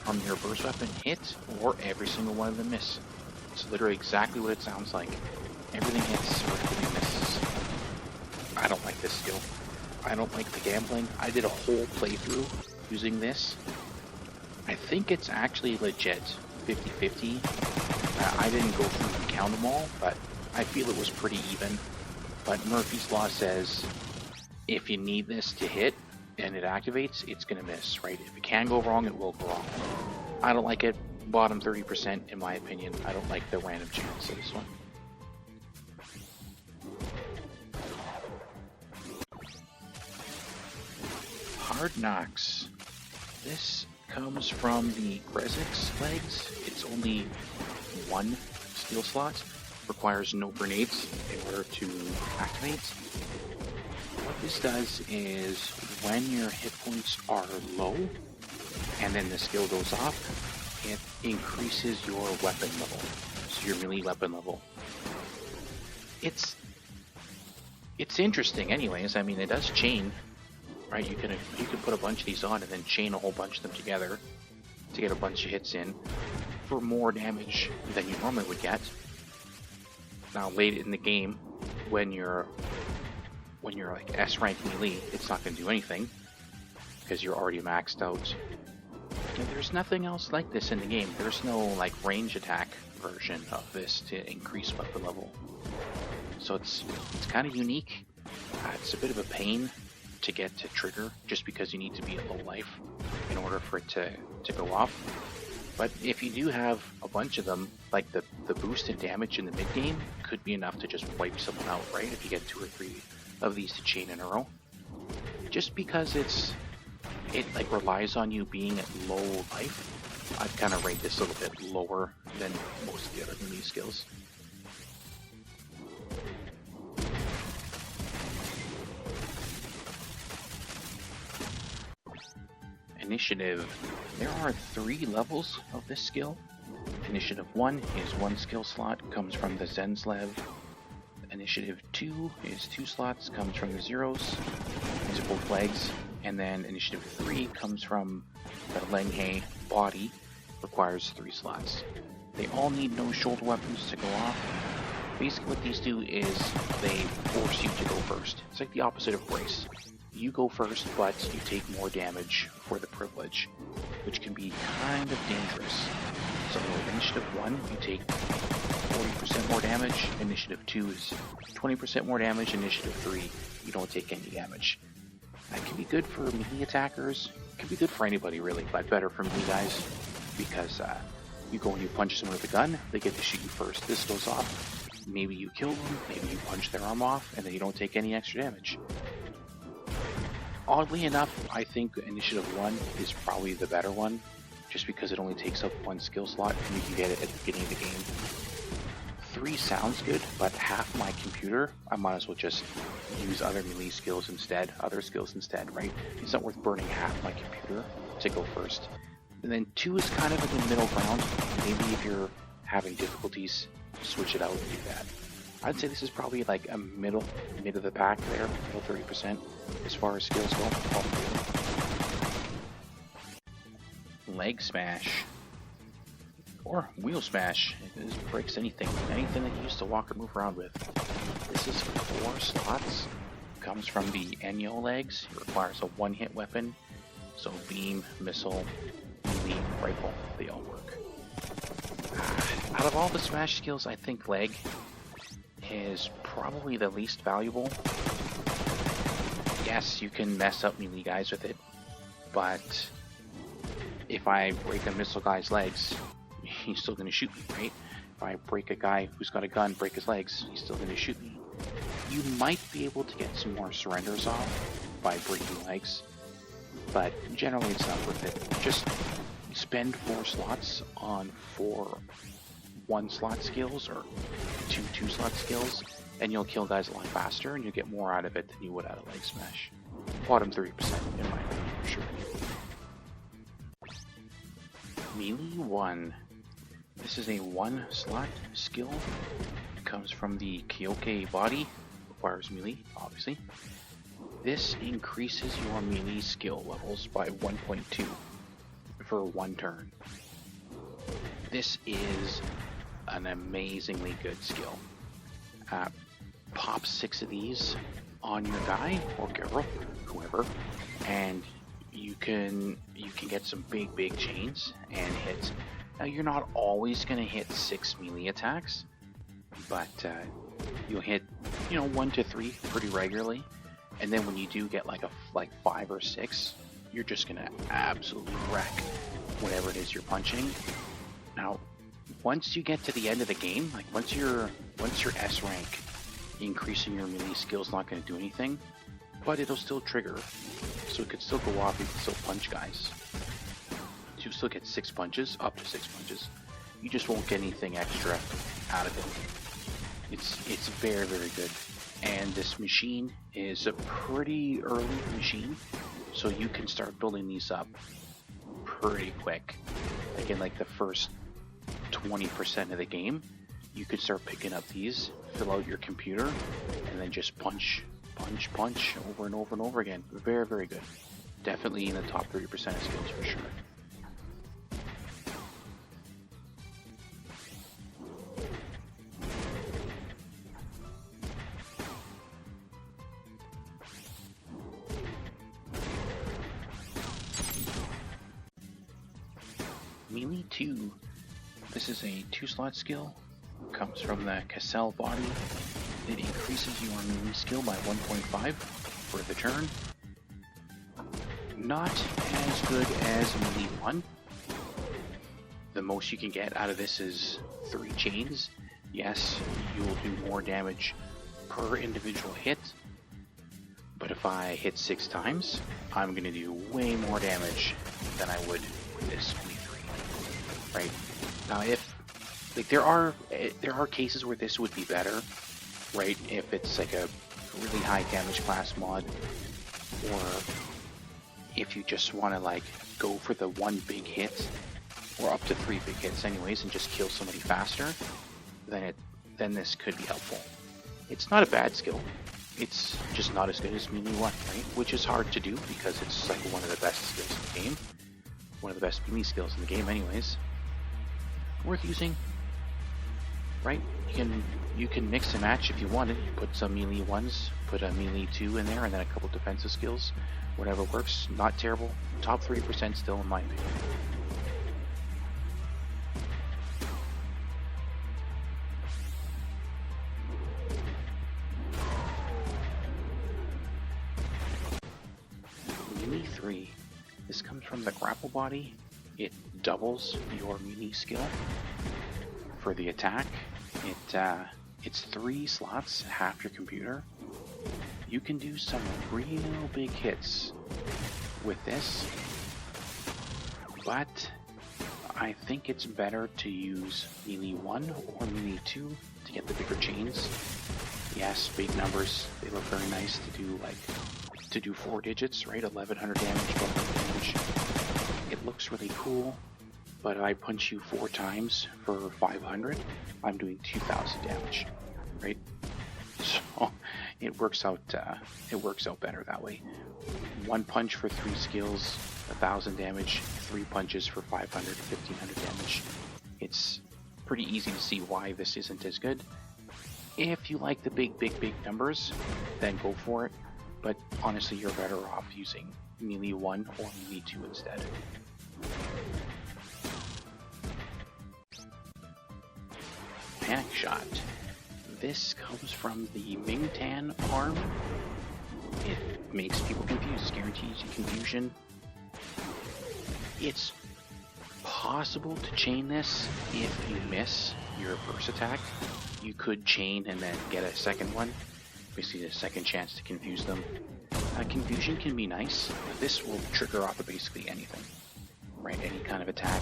Speaker 1: from your burst weapon hit, or every single one of them miss. It's literally exactly what it sounds like. Everything hits or everything misses. I don't like this skill. I don't like the gambling. I did a whole playthrough using this. I think it's actually legit 50-50. I didn't go through and count them all, but I feel it was pretty even. But Murphy's Law says if you need this to hit and it activates, it's going to miss, right? If it can go wrong, it will go wrong. I don't like it. Bottom 30% in my opinion. I don't like the random chance of this one. Hard Knocks. This comes from the Grezix legs. It's only one skill slot. Requires no grenades in order to activate. What this does is when your hit points are low and then the skill goes off, it increases your weapon level. So your melee weapon level. It's interesting anyways. I mean, it does chain. Right, you can put a bunch of these on and then chain a whole bunch of them together to get a bunch of hits in for more damage than you normally would get. Now, late in the game, when you're like S rank melee, it's not going to do anything because you're already maxed out. And there's nothing else like this in the game. There's no like range attack version of this to increase weapon level. So it's kind of unique. It's a bit of a pain to get to trigger just because you need to be at low life in order for it to go off. But if you do have a bunch of them, like the boosted damage in the mid game could be enough to just wipe someone out, right? If you get 2 or 3 of these to chain in a row. Just because it like relies on you being at low life, I'd kind of rate this a little bit lower than most of the other melee skills. Initiative. There are 3 levels of this skill. Initiative 1 is 1 skill slot, comes from the Zenslev. Initiative 2 is 2 slots, comes from the Zeros. These are both legs. And then Initiative 3 comes from the Lenghe body, requires 3 slots. They all need no shoulder weapons to go off. Basically what these do is they force you to go first. It's like the opposite of Brace. You go first, but you take more damage for the privilege, which can be kind of dangerous. So Initiative 1, you take 40% more damage. Initiative 2 is 20% more damage. Initiative 3, you don't take any damage. That can be good for melee attackers. It can be good for anybody really, but better for melee guys because you go and you punch someone with a gun, they get to shoot you first. This goes off. Maybe you kill them, maybe you punch their arm off, and then you don't take any extra damage. Oddly enough, I think Initiative 1 is probably the better one, just because it only takes up 1 skill slot and you can get it at the beginning of the game. 3 sounds good, but half my computer, I might as well just use other melee skills instead, right? It's not worth burning half my computer to go first. And then 2 is kind of in the middle ground. Maybe if you're having difficulties, switch it out and do that. I'd say this is probably like a mid of the pack there, middle 30% as far as skills go. Leg smash. Or wheel smash. It just breaks anything that you used to walk or move around with. This is 4 slots. Comes from the Enyo legs. It requires a 1-hit weapon. So beam, missile, melee, rifle, they all work. Out of all the smash skills, I think leg is probably the least valuable. Yes, you can mess up melee guys with it, but if I break a missile guy's legs, he's still going to shoot me, right? If I break a guy who's got a gun, break his legs, he's still going to shoot me. You might be able to get some more surrenders off by breaking legs, but generally it's not worth it. Just spend 4 slots on 4 1-slot skills or 2 2-slot skills, and you'll kill guys a lot faster and you'll get more out of it than you would out of leg smash. Bottom 30% in my opinion, for sure. Melee 1. This is a 1-slot skill. It comes from the Kyoke body. Requires melee, obviously. This increases your melee skill levels by 1.2 for 1 turn. This is an amazingly good skill. Pop 6 of these on your guy or girl, whoever, and you can get some big chains and hits. Now you're not always going to hit 6 melee attacks, but you'll hit 1 to 3 pretty regularly, and then when you do get like 5 or 6, you're just going to absolutely wreck whatever it is you're punching. Now, once you get to the end of the game, like once you're S rank, increasing your melee skill is not going to do anything, but it'll still trigger, so it could still go off. You can still punch guys. You still get 6 punches, up to 6 punches. You just won't get anything extra out of it. It's very, very good. And this machine is a pretty early machine, so you can start building these up pretty quick. Again, like the first 20% of the game, you could start picking up these, fill out your computer, and then just punch over and over and over again. Very, very good. Definitely in the top 30% of skills for sure. Melee 2. This is a 2-slot skill. Comes from the Cassell body. It increases your melee skill by 1.5 for the turn. Not as good as melee 1. The most you can get out of this is 3 chains. Yes, you will do more damage per individual hit, but if I hit 6 times, I'm going to do way more damage than I would with this melee 3. Right? Now, if there are cases where this would be better, right? If it's like a really high damage class mod, or if you just want to go for the 1 big hit, or up to 3 big hits anyways, and just kill somebody faster, then this could be helpful. It's not a bad skill. It's just not as good as melee 1, right? Which is hard to do because it's like one of the best skills in the game. One of the best melee skills in the game anyways. Worth using, right? You can mix and match if you wanted. You put some melee 1s, put a melee 2 in there, and then a couple defensive skills. Whatever works. Not terrible. Top 30% still in my opinion. Melee 3. This comes from the grapple body. It doubles your melee skill for the attack. It's 3 slots, half your computer. You can do some real big hits with this, but I think it's better to use melee 1 or melee 2 to get the bigger chains. Yes, big numbers, they look very nice to do 4 digits, right? 1100 damage, 1200 damage. It looks really cool, but if I punch you 4 times for 500, I'm doing 2000 damage, right? So it works out better that way. 1 punch for 3 skills, 1000 damage, 3 punches for 500 to 1500 damage. It's pretty easy to see why this isn't as good. If you like the big numbers, then go for it. But honestly, you're better off using melee 1 or melee 2 instead. Panic Shot. This comes from the Mingtan arm. It makes people confused, guarantees you confusion. It's possible to chain this if you miss your first attack. You could chain and then get a second one. Basically a second chance to confuse them. Confusion can be nice. This will trigger off of basically anything, right? Any kind of attack.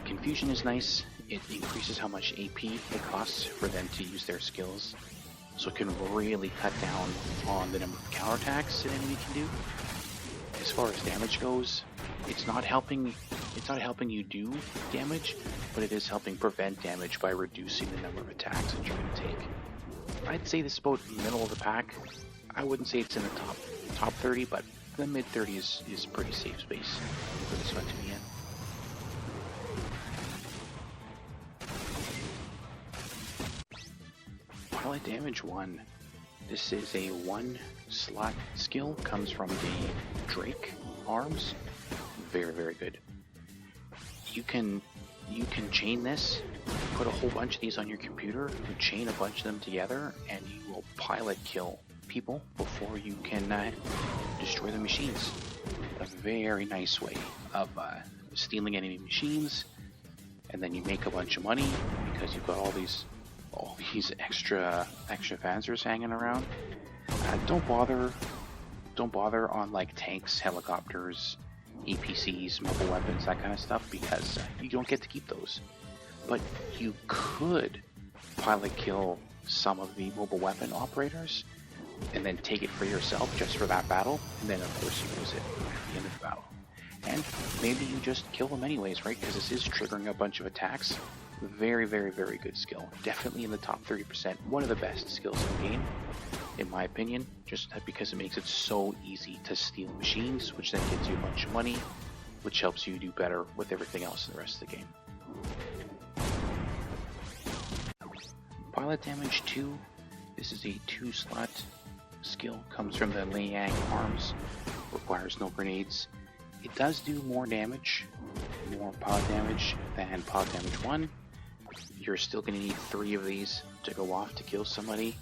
Speaker 1: Confusion is nice. It increases how much AP it costs for them to use their skills, so it can really cut down on the number of counterattacks an enemy can do. As far as damage goes, it's not helping you do damage, but it is helping prevent damage by reducing the number of attacks that you're going to take. I'd say this is about middle of the pack. I wouldn't say it's in the top 30, but the mid 30s is pretty safe space for this one to be in. Pilot Damage 1. This is a 1-slot skill, comes from the Drake arms. Very, very good. You can you can chain this, put a whole bunch of these on your computer, you chain a bunch of them together, and you will pilot kill people before you can destroy the machines. A very nice way of stealing enemy machines, and then you make a bunch of money because you've got all these extra panzers hanging around. Don't bother on like tanks, helicopters, APCs, mobile weapons, that kind of stuff, because you don't get to keep those. But you could pilot kill some of the mobile weapon operators and then take it for yourself just for that battle, and then of course you use it at the end of the battle. And maybe you just kill them anyways, right? Because this is triggering a bunch of attacks. Very, very, very good skill. Definitely in the top 30%. One of the best skills in the game, in my opinion, just because it makes it so easy to steal machines, which then gets you a bunch of money, which helps you do better with everything else in the rest of the game. Pilot damage 2. This is a 2-slot skill. Comes from the Liang arms. Requires no grenades. It does do more damage, more pilot damage than pilot damage 1. You're still going to need 3 of these to go off to kill somebody.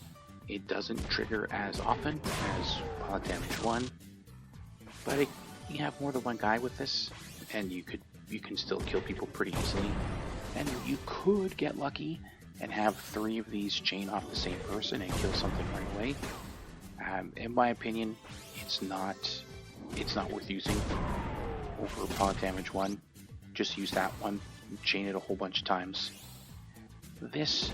Speaker 1: It doesn't trigger as often as pilot damage 1, but you have more than one guy with this, and you can still kill people pretty easily. And you could get lucky and have 3 of these chain off the same person and kill something right away. In my opinion, it's not worth using over pilot damage 1. Just use that one, chain it a whole bunch of times. This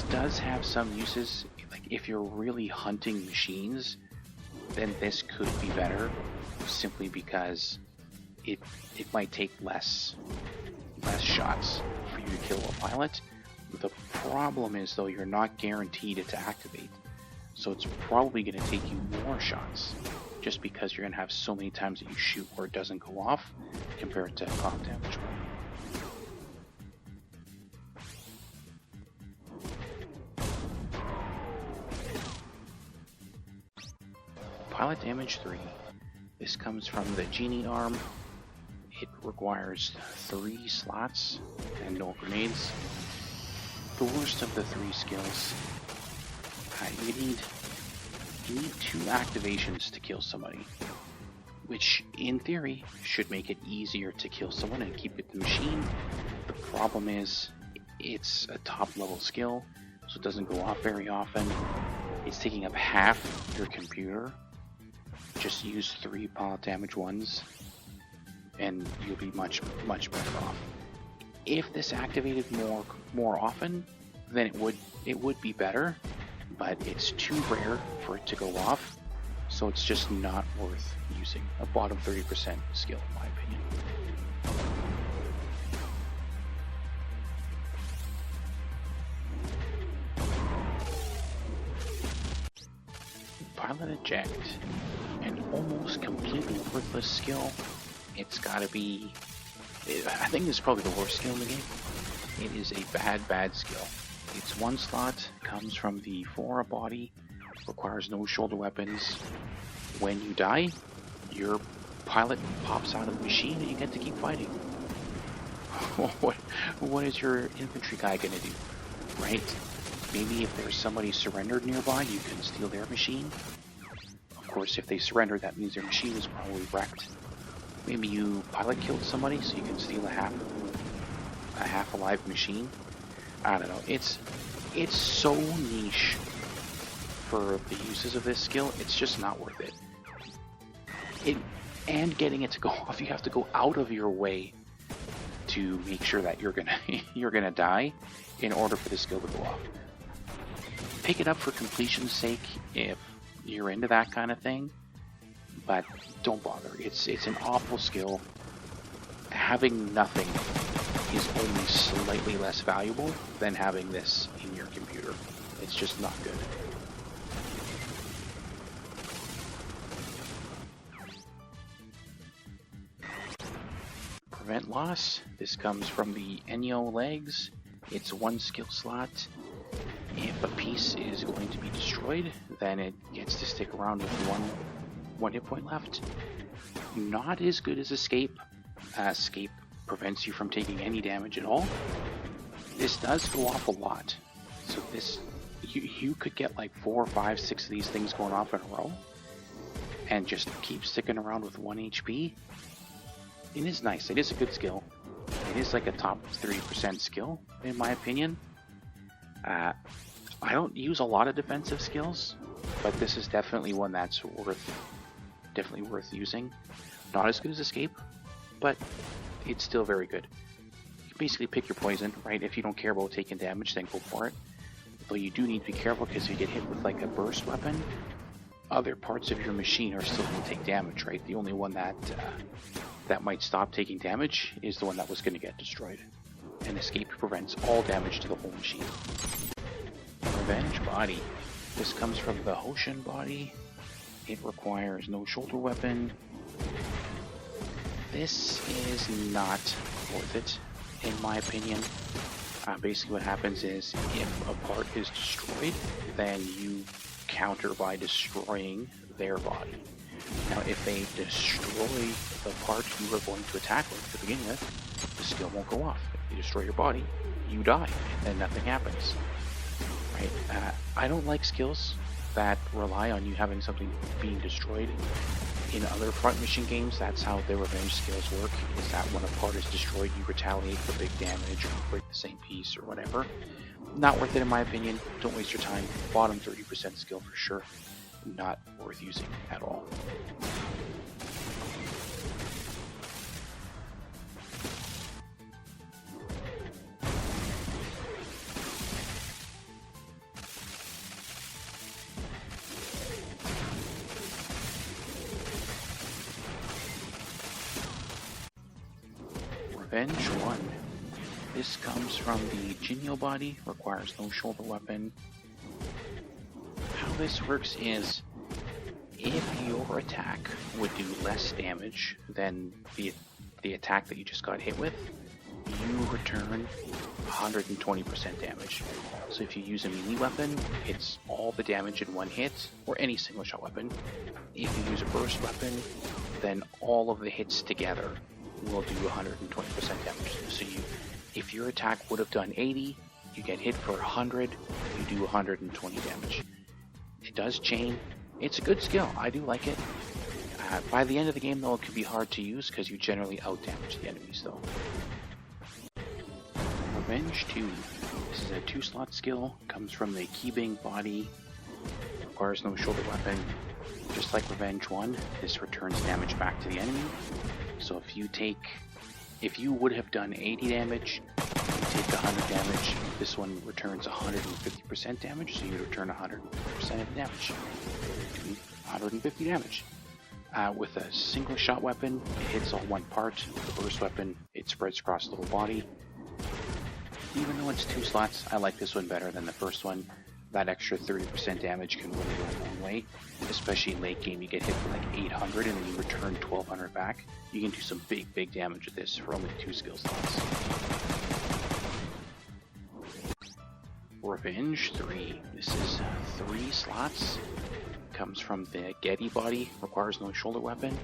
Speaker 1: does have some uses. Like if you're really hunting machines, then this could be better, simply because it might take less shots for you to kill a pilot. The problem is though, you're not guaranteed it to activate, so it's probably going to take you more shots, just because you're going to have so many times that you shoot where it doesn't go off compared to pilot damage 1. Pilot damage 3. This comes from the Genie arm. It requires 3 slots and no grenades. The worst of the 3 skills. You need 2 activations to kill somebody, which in theory should make it easier to kill someone and keep it the machine. The problem is it's a top level skill, so it doesn't go off very often. It's taking up half your computer. Just use 3 pilot damage 1s and you'll be much better off. If this activated more often, then it would be better, but it's too rare for it to go off, so it's just not worth using. A bottom 30% skill, in my opinion. Pilot eject, an almost completely worthless skill. It's gotta be, I think this is probably the worst skill in the game. It is a bad skill. It's 1 slot, comes from the Flora body, requires no shoulder weapons. When you die, your pilot pops out of the machine and you get to keep fighting. What is your infantry guy gonna do, right? Maybe if there's somebody surrendered nearby, you can steal their machine. Of course, if they surrender, that means their machine is probably wrecked. Maybe you pilot killed somebody, so you can steal a half alive machine. I don't know. It's so niche for the uses of this skill. It's just not worth it. And getting it to go off, you have to go out of your way to make sure that you're gonna die in order for the skill to go off. Pick it up for completion's sake if you're into that kind of thing, but don't bother. It's an awful skill. Having nothing is only slightly less valuable than having this in your computer. It's just not good. Prevent loss. This comes from the Enyo legs. It's 1 skill slot. If a piece is going to be destroyed, then it gets to stick around with one hit point left. Not as good as escape. Escape prevents you from taking any damage at all. This does go off a lot. So this, you could get like 4, 5, 6 of these things going off in a row and just keep sticking around with 1 HP. It is nice. It is a good skill. It is like a top 30% skill, in my opinion. I don't use a lot of defensive skills, but this is definitely one that's worth using. Not as good as Escape, but it's still very good. You basically pick your poison, right? If you don't care about taking damage, then go for it. Though you do need to be careful because if you get hit with like a burst weapon, other parts of your machine are still going to take damage, right? The only one that might stop taking damage is the one that was going to get destroyed. And Escape prevents all damage to the whole machine. Revenge Body. This comes from the Hoshin body. It requires no shoulder weapon. This is not worth it, in my opinion. Basically what happens is, if a part is destroyed, then you counter by destroying their body. Now, if they destroy the part you were going to attack with to begin with, the skill won't go off. If you destroy your body, you die, and nothing happens. Right? I don't like skills that rely on you having something being destroyed. In other front mission games, that's how their revenge skills work, is that when a part is destroyed, you retaliate for big damage, or you break the same piece, or whatever. Not worth it in my opinion. Don't waste your time. Bottom 30% skill for sure. Not worth using at all. Revenge 1. This comes from the Jinyo body, requires no shoulder weapon. How this works is, if your attack would do less damage than the attack that you just got hit with, you return 120% damage. So if you use a melee weapon, it's all the damage in one hit, or any single shot weapon. If you use a burst weapon, then all of the hits together will do 120% damage. So if your attack would have done 80, you get hit for 100, you do 120 damage. It does chain. It's a good skill. I do like it. By the end of the game, though, it can be hard to use because you generally out-damage the enemies, though. Revenge 2. This is a 2-slot skill. Comes from the Keybing body. Requires no shoulder weapon. Just like Revenge 1, this returns damage back to the enemy. So if you would have done 80 damage, you take 100 damage. This one returns 150% damage, so you return 100% of damage. 150 damage. With a single shot weapon, it hits on one part. With a burst weapon, it spreads across the whole body. Even though it's 2 slots, I like this one better than the first one. That extra 30% damage can really go a long way, especially in late game. You get hit for like 800 and then you return 1200 back. You can do some big damage with this for only 2 skill slots. Revenge 3. This is 3 slots. Comes from the Getty body. Requires no shoulder weapon.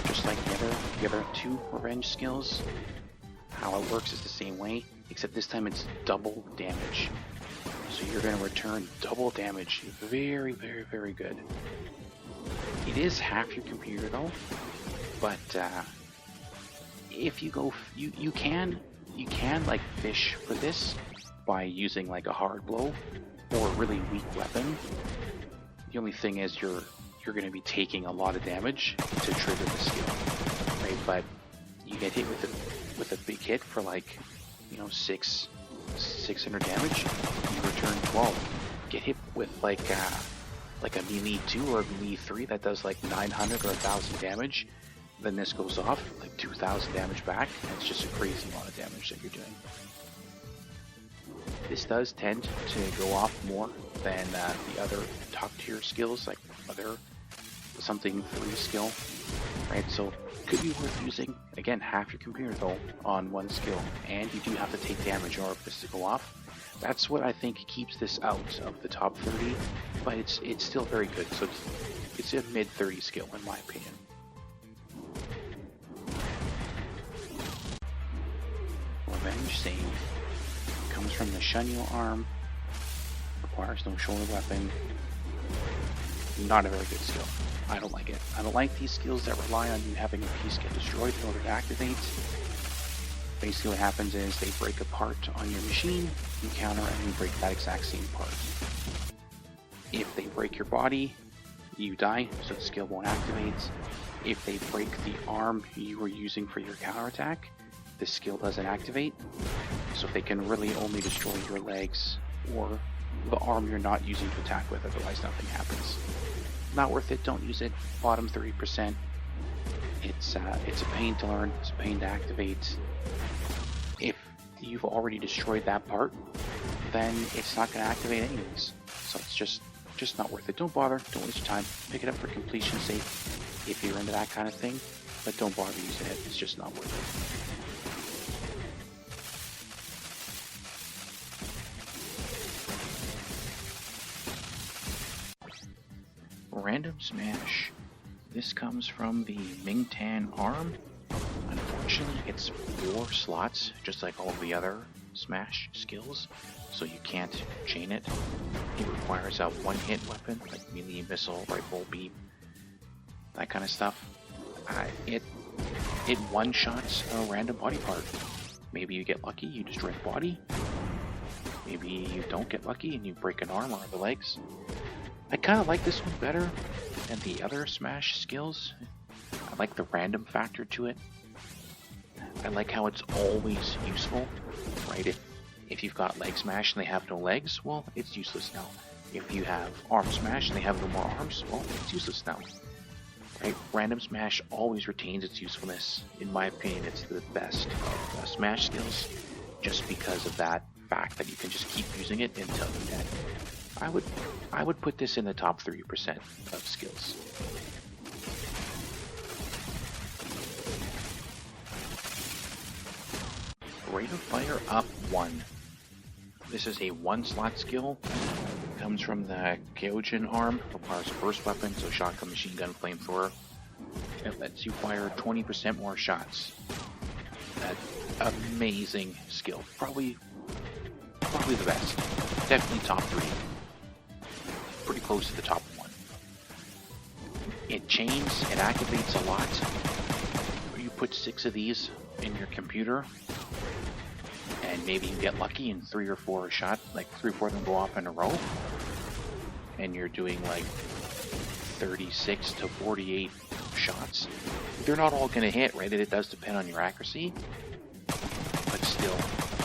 Speaker 1: Just like the other 2 revenge skills. How it works is the same way, except this time it's double damage. So you're going to return double damage. Very good. It is half your computer though, but if you go, you can like fish for this by using like a hard blow or a really weak weapon. The only thing is you're going to be taking a lot of damage to trigger the skill, right? But you get hit with a big hit for like 600 damage, you return 12. Get hit with like a melee 2 or a melee 3 that does like 900 or 1000 damage, then this goes off like 2000 damage back, and it's just a crazy amount of damage that you're doing. This does tend to go off more than the other top tier skills, like other something 3 skill, right? So could be worth using. Again, half your computer though on one skill, and you do have to take damage in order for this to go off. That's what I think keeps this out of the top 30, but it's still very good. So it's a mid 30 skill in my opinion. range, same. Comes from the Shunyo arm. Requires no shoulder weapon. Not a very good skill. I don't like it. I don't like these skills that rely on you having a piece get destroyed in order to activate. Basically what happens is they break a part on your machine, you counter and you break that exact same part. If they break your body, you die, so the skill won't activate. If they break the arm you were using for your counterattack, the skill doesn't activate. So they can really only destroy your legs or the arm you're not using to attack with, otherwise nothing happens. Not worth it, don't use it. Bottom 30%. It's a pain to learn, it's a pain to activate. If you've already destroyed that part, then it's not going to activate anyways. So it's just not worth it. Don't bother, don't waste your time. Pick it up for completion's sake if you're into that kind of thing, but don't bother using it, it's just not worth it. Random Smash. This comes from the Mingtan arm. Unfortunately, it's 4 slots, just like all of the other Smash skills, so you can't chain it. It requires a one-hit weapon, like melee, missile, rifle, beam, that kind of stuff. It one-shots a random body part. Maybe you get lucky, you destroy the body. Maybe you don't get lucky and you break an arm or the legs. I kind of like this one better than the other Smash skills. I like the random factor to it. I like how it's always useful, right? If you've got leg smash and they have no legs, well, it's useless now. If you have arm smash and they have no more arms, well, it's useless now. Right? Random smash always retains its usefulness. In my opinion, it's the best of smash skills, just because of that fact that you can just keep using it until you're dead. I would put this in the top 30% of skills. Rate of Fire up 1. This is a 1-slot skill. Comes from the Kyojin arm. Requires a burst weapon, so shotgun, machine gun, flamethrower. It lets you fire 20% more shots. That amazing skill. Probably the best. Definitely top 3. Pretty close to the top 1. It chains, it activates a lot. You put 6 of these in your computer, and maybe you get lucky and 3 or 4 are shot, like 3 or 4 of them go off in a row, and you're doing like 36 to 48 shots. They're not all going to hit, right? It does depend on your accuracy, but still,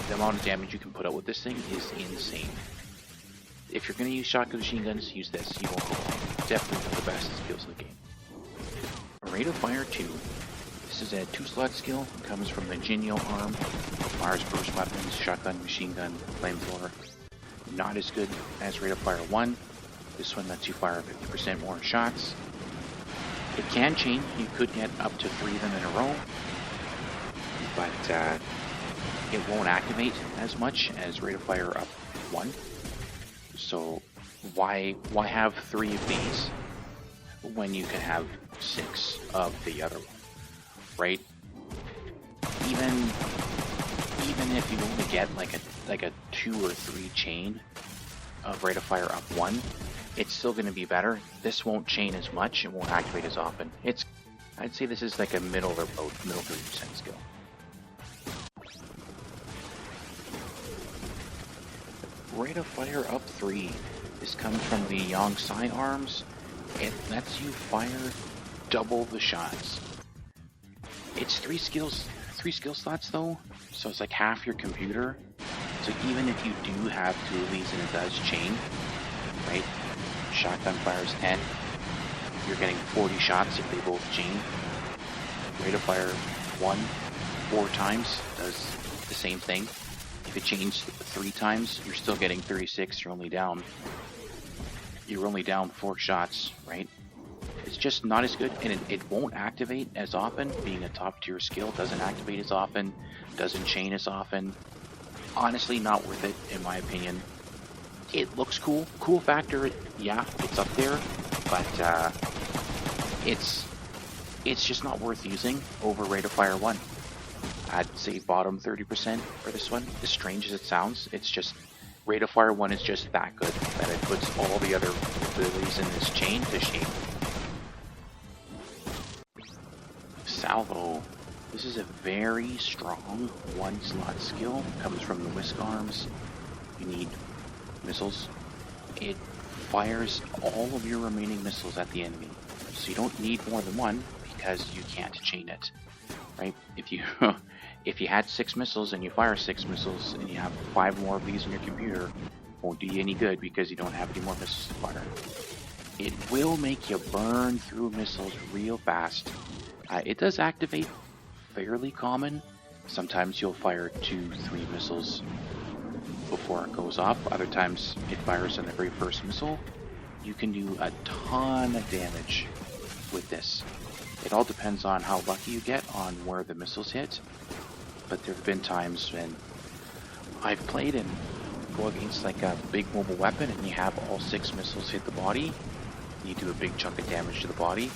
Speaker 1: the amount of damage you can put out with this thing is insane. If you're going to use shotgun machine guns, use this. You won't go wrong. Definitely one of the best skills in the game. Rate of Fire 2. This is a 2-slot skill. It comes from the Jinyo arm. Requires burst weapons, shotgun, machine gun, flamethrower. Not as good as Rate of Fire 1. This one lets you fire 50% more shots. It can chain. You could get up to 3 of them in a row, but it won't activate as much as Rate of Fire up 1. So why have 3 of these when you can have 6 of the other one, right? Even if you only get like a 2 or 3 chain of Rate of Fire up 1, it's still going to be better. This won't chain as much, it won't activate as often. I'd say this is like a middle 30% skill. Rate of Fire up 3. This comes from the Yongsai arms. It lets you fire double the shots. It's 3 skill slots though, so it's like half your computer. So even if you do have 2 of these and it does chain, right? Shotgun fires 10. You're getting 40 shots if they both chain. Rate of Fire 1 4 times does the same thing. If it chains 3 times, you're still getting 36. You're only down 4 shots, right? It's just not as good, and it won't activate as often. Being a top tier skill, doesn't activate as often, doesn't chain as often. Honestly, not worth it in my opinion. It looks cool. Cool factor, yeah, it's up there, but it's just not worth using over Rate of Fire 1. I'd say bottom 30% for this one. As strange as it sounds, it's just rate of fire 1 is just that good that it puts all the other abilities in this chain to shame. Salvo. This is a very strong 1-slot skill. Comes from the whisk arms. You need missiles. It fires all of your remaining missiles at the enemy. So you don't need more than one because you can't chain it. Right? If you if you had 6 missiles and you fire 6 missiles and you have 5 more of these in your computer, won't do you any good because you don't have any more missiles to fire. It will make you burn through missiles real fast. It does activate fairly common. Sometimes you'll fire 2-3 missiles before it goes off. Other times it fires on the very first missile. You can do a ton of damage with this. It all depends on how lucky you get on where the missiles hit. But there have been times when I've played and go against like a big mobile weapon and you have all 6 missiles hit the body. You do a big chunk of damage to the body.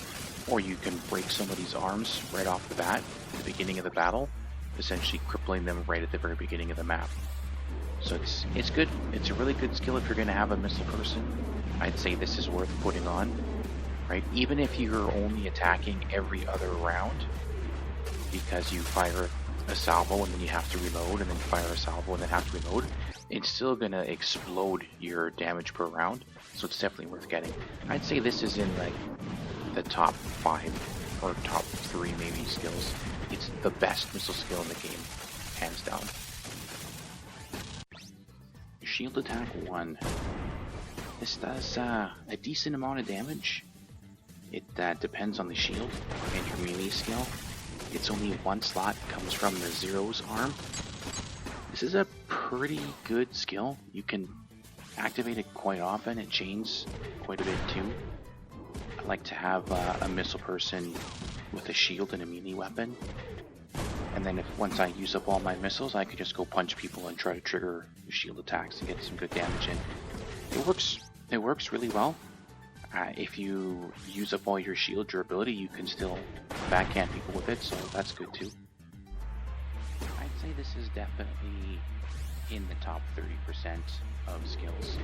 Speaker 1: Or you can break somebody's arms right off the bat at the beginning of the battle, essentially crippling them right at the very beginning of the map. So it's good. It's a really good skill if you're going to have a missile person. I'd say this is worth putting on, right? Even if you're only attacking every other round, because you fire a salvo and then you have to reload, and then fire a salvo and then have to reload, it's still going to explode your damage per round. So it's definitely worth getting. I'd say this is in like the top 5 or top 3 maybe skills. It's the best missile skill in the game, hands down. Shield attack 1. This does a decent amount of damage. It depends on the shield and your melee skill. It's only 1 slot, comes from the Zero's arm. This is a pretty good skill. You can activate it quite often. It chains quite a bit too. I like to have a missile person with a shield and a melee weapon. And then once I use up all my missiles, I could just go punch people and try to trigger shield attacks and get some good damage in. It works really well. If you use up all your shield durability, you can still backhand people with it, so that's good too. I'd say this is definitely in the top 30% of skills.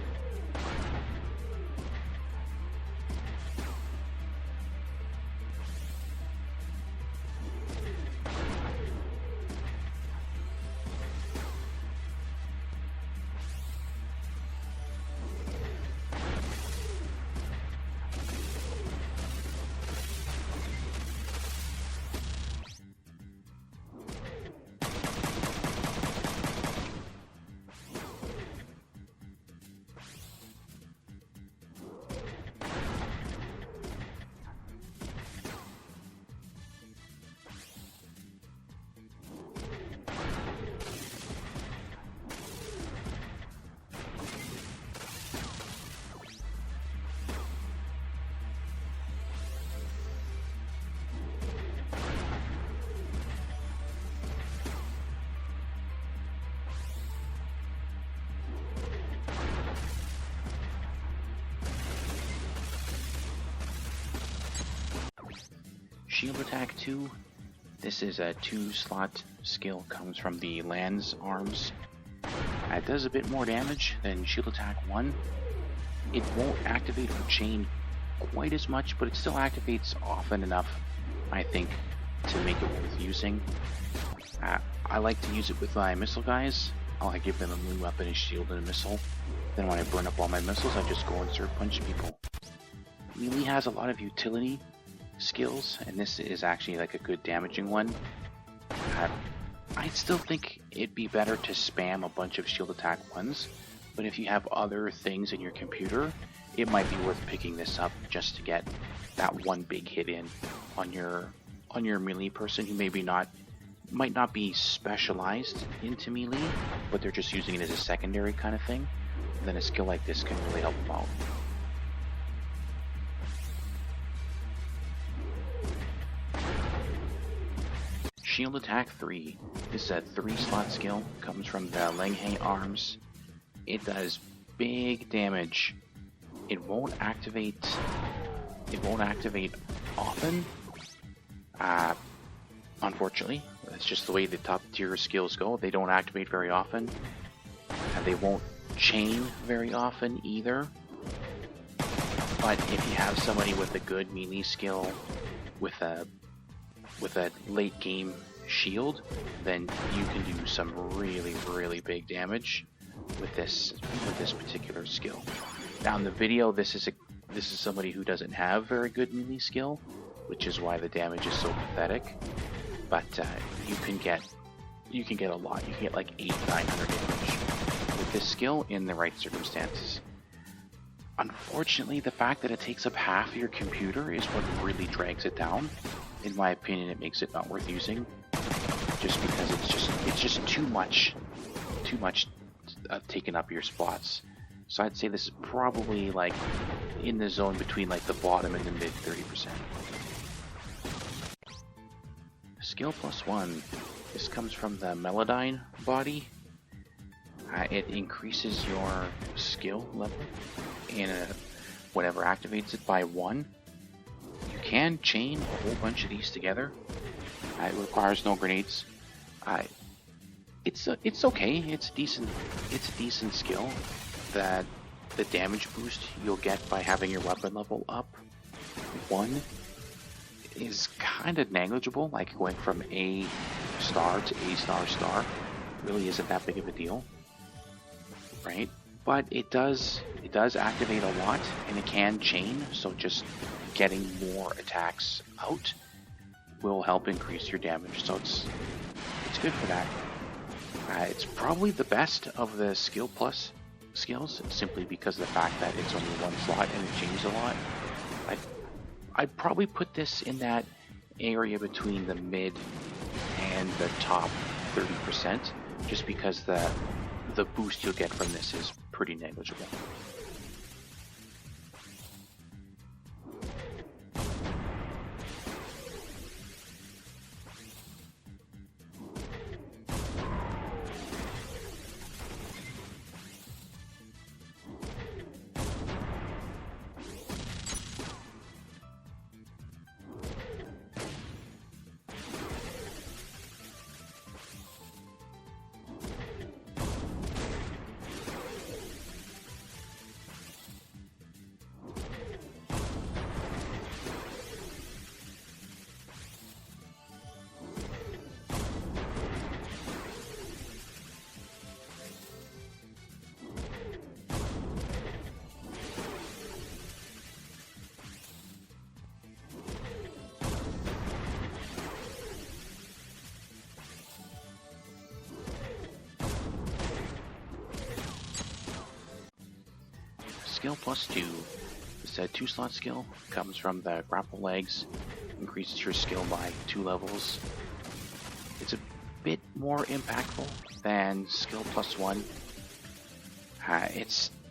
Speaker 1: Shield attack 2. This is a 2-slot skill, comes from the Lance arms. It does a bit more damage than shield attack 1. It won't activate or chain quite as much, but it still activates often enough, I think, to make it worth using. I like to use it with my missile guys. I'll give them a melee weapon, a shield, and a missile. Then when I burn up all my missiles, I just go and start punching people. Melee has a lot of utility skills, and this is actually like a good damaging one. I still think it'd be better to spam a bunch of shield attack 1s, but if you have other things in your computer, it might be worth picking this up just to get that one big hit in on your melee person who might not be specialized into melee, but they're just using it as a secondary kind of thing. And then a skill like this can really help them out. Shield attack 3. This is a 3-slot skill, comes from the Lenghe arms. It does big damage. It won't activate often, unfortunately. That's just the way the top tier skills go. They don't activate very often, and they won't chain very often either. But if you have somebody with a good melee skill with a late game shield, then you can do some really big damage with this particular skill. Now in the video, this is somebody who doesn't have very good melee skill, which is why the damage is so pathetic. But you can get a lot. You can get like 800-900 damage with this skill in the right circumstances. Unfortunately, the fact that it takes up half of your computer is what really drags it down. In my opinion, it makes it not worth using, just because it's just too much taking up your spots. So I'd say this is probably like in the zone between like the bottom and the mid 30%. Skill +1. This comes from the Melodyne body. It increases your skill level in whatever activates it by 1. You can chain a whole bunch of these together. It requires no grenades. It's okay. It's a decent skill. That the damage boost you'll get by having your weapon level up 1 is kind of negligible. Like going from A star to A star really isn't that big of a deal, right? But it does activate a lot, and it can chain. So just getting more attacks out will help increase your damage. So it's good for that. It's probably the best of the skill plus skills, simply because of the fact that it's only one slot and it changes a lot. I'd probably put this in that area between the mid and the top 30%, just because the boost you'll get from this is pretty negligible. Skill +2. This 2-slot skill comes from the grapple legs, increases your skill by 2 levels. It's a bit more impactful than skill +1.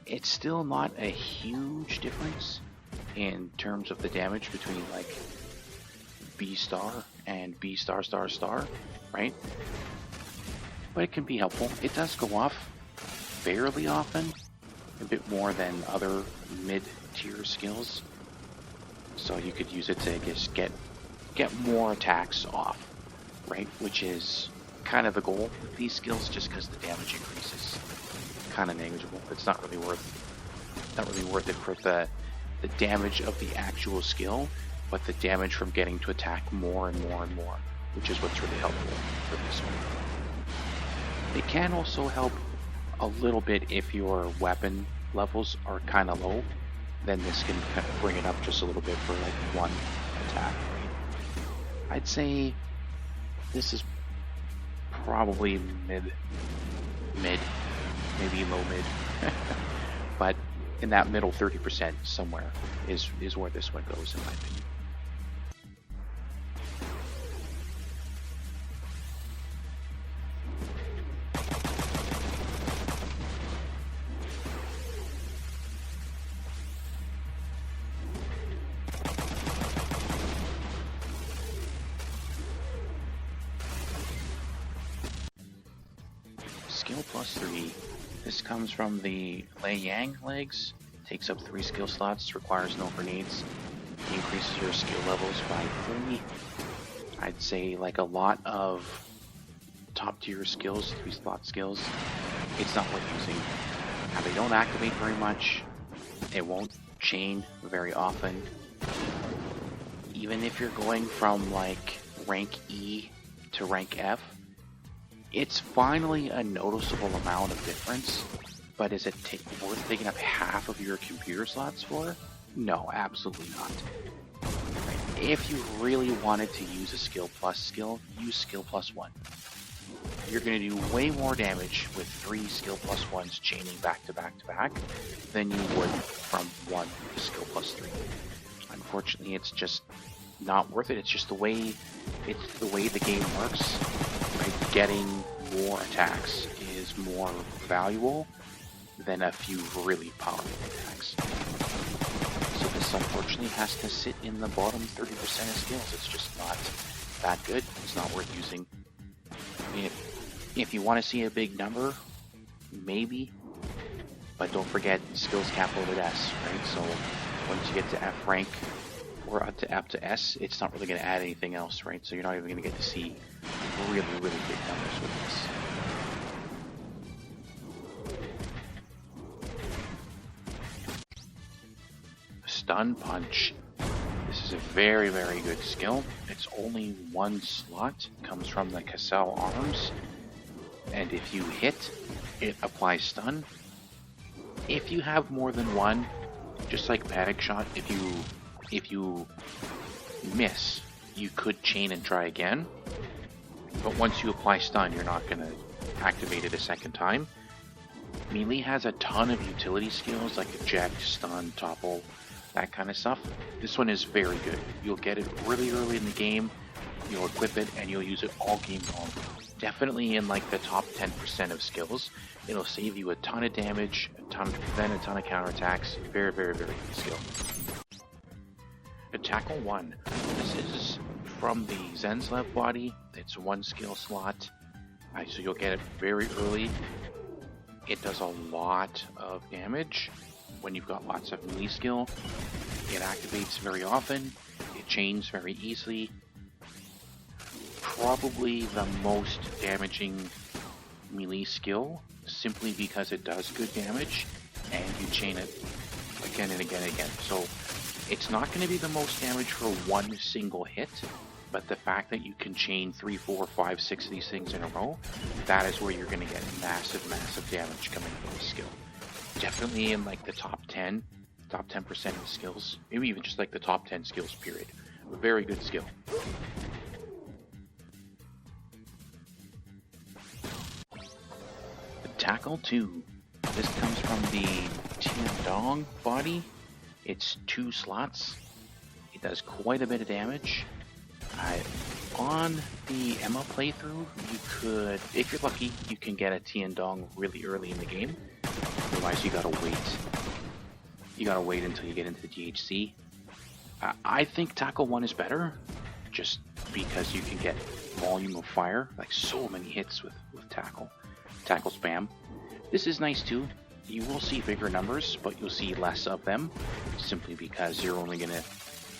Speaker 1: It's still not a huge difference in terms of the damage between like B star and B star star star, right? But it can be helpful. It does go off fairly often, a bit more than other mid-tier skills, so you could use it to just get more attacks off, right? Which is kind of the goal with these skills, just because the damage increase is kind of negligible. It's not really worth it for the damage of the actual skill, but the damage from getting to attack more and more and more, which is what's really helpful for this one. It can also help a little bit if your weapon levels are kind of low. Then this can kind of bring it up just a little bit for like 1 attack, right? I'd say this is probably mid, maybe low mid, but in that middle 30% somewhere is where this one goes, in my opinion. Skill +3. This comes from the Lei Yang legs. Takes up 3 skill slots, requires no grenades. Increases your skill levels by 3. I'd say like a lot of top tier skills, 3-slot skills, it's not worth using. They don't activate very much. It won't chain very often. Even if you're going from like rank E to rank F, it's finally a noticeable amount of difference. But is it worth taking up half of your computer slots for? No, absolutely not. If you really wanted to use a skill plus skill, use skill plus 1. You're going to do way more damage with 3 skill plus 1s chaining back to back to back than you would from 1 to skill plus 3. Unfortunately, it's just not worth it. It's just the way the game works. Right? Getting more attacks is more valuable than a few really powerful attacks. So this unfortunately has to sit in the bottom 30% of skills. It's just not that good. It's not worth using. If you want to see a big number, maybe, but don't forget skills cap loaded S, right? So once you get to F rank or up to S, it's not really going to add anything else, right? So you're not even going to get to see really, really big numbers with this. Stun Punch. This is a very, very good skill. It's only 1 slot. It comes from the Cassell arms. And if you hit, it applies stun. If you have more than 1, just like Panic Shot, if you miss, you could chain and try again. But once you apply stun, you're not going to activate it a second time. Melee has a ton of utility skills like eject, stun, topple, that kind of stuff. This one is very good. You'll get it really early in the game, you'll equip it, and you'll use it all game long. Definitely in like the top 10% of skills. It'll save you a ton of damage, a ton of counterattacks. Very, very, very good skill. Tackle 1. This is from the Zenslev body. It's 1 skill slot. So you'll get it very early. It does a lot of damage when you've got lots of melee skill. It activates very often. It chains very easily. Probably the most damaging melee skill, simply because it does good damage and you chain it again and again and again. So it's not going to be the most damage for 1 single hit, but the fact that you can chain 3, 4, 5, 6 of these things in a row, that is where you're going to get massive, massive damage coming from the skill. Definitely in like the top 10% of the skills, maybe even just like the top 10 skills period. A very good skill. Tackle 2. This comes from the Tiandong body. It's 2 slots. It does quite a bit of damage. On the Emma playthrough, you could, if you're lucky, you can get a Tiandong really early in the game. Otherwise, you gotta wait. You gotta wait until you get into the DHC. I think Tackle 1 is better, just because you can get volume of fire, like so many hits with Tackle spam. This is nice too. You will see bigger numbers, but you'll see less of them, simply because you're only gonna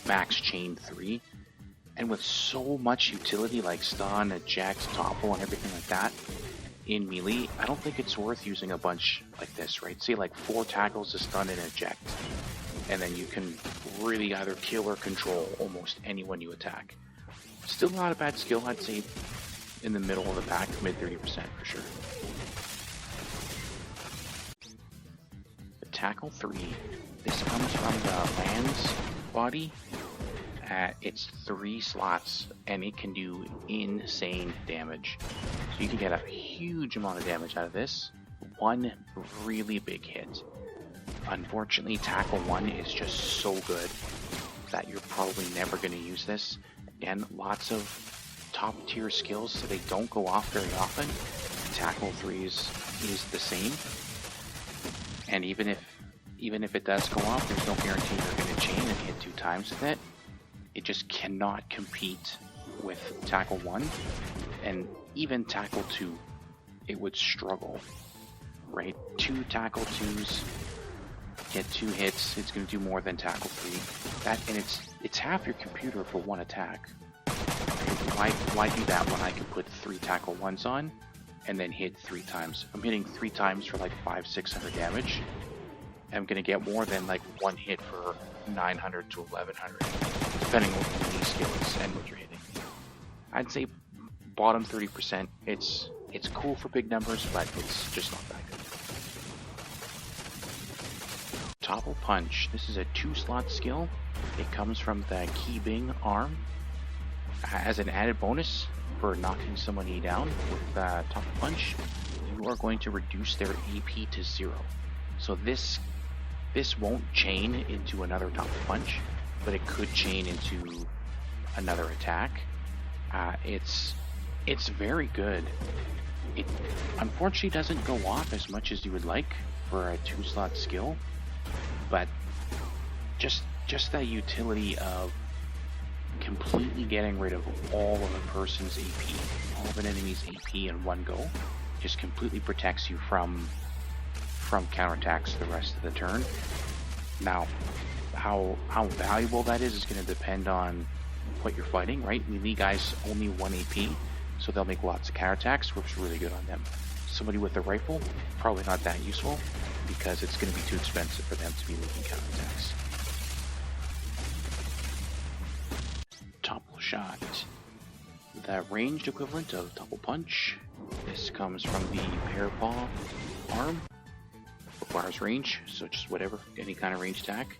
Speaker 1: max chain 3. And with so much utility like stun, eject, topple, and everything like that in melee, I don't think it's worth using a bunch like this, right? Say like 4 tackles to stun and eject, and then you can really either kill or control almost anyone you attack. Still not a bad skill, I'd say in the middle of the pack, mid 30% for sure. The Tackle 3. This comes from the Lance body. It's 3 slots, and it can do insane damage. So you can get a huge amount of damage out of this. 1 really big hit. Unfortunately, Tackle 1 is just so good that you're probably never going to use this. Again, lots of top tier skills, so they don't go off very often. Tackle 3 is the same. And even if it does go off, there's no guarantee you're going to chain and hit 2 times with it. It just cannot compete with Tackle 1, and even Tackle 2, it would struggle, right? 2 Tackle 2s, get 2 hits, it's going to do more than Tackle 3. And it's half your computer for 1 attack. why do that when I can put 3 tackle 1s on and then hit 3 times? I'm hitting 3 times for like 500-600 damage. I'm gonna get more than like 1 hit for 900 to 1100, depending on what your skill is and what you're hitting. I'd say bottom 30%. It's cool for big numbers, but it's just not that good. Topple Punch. This is a 2-slot skill. It comes from the Key Bing arm. As an added bonus for knocking somebody down with Topple Punch, you are going to reduce their AP to 0. So this won't chain into another Topple Punch, but it could chain into another attack. It's very good. It unfortunately doesn't go off as much as you would like for a 2-slot skill, but just that utility of completely getting rid of all of a person's AP, all of an enemy's AP in one go, just completely protects you from counterattacks the rest of the turn. Now, how valuable that is going to depend on what you're fighting, right? Melee guys only 1 AP, so they'll make lots of counterattacks, which is really good on them. Somebody with a rifle, probably not that useful, because it's going to be too expensive for them to be making counterattacks. Topple Shot. The ranged equivalent of Topple Punch. This comes from the Parapaw arm. Requires range, so just whatever, any kind of range attack.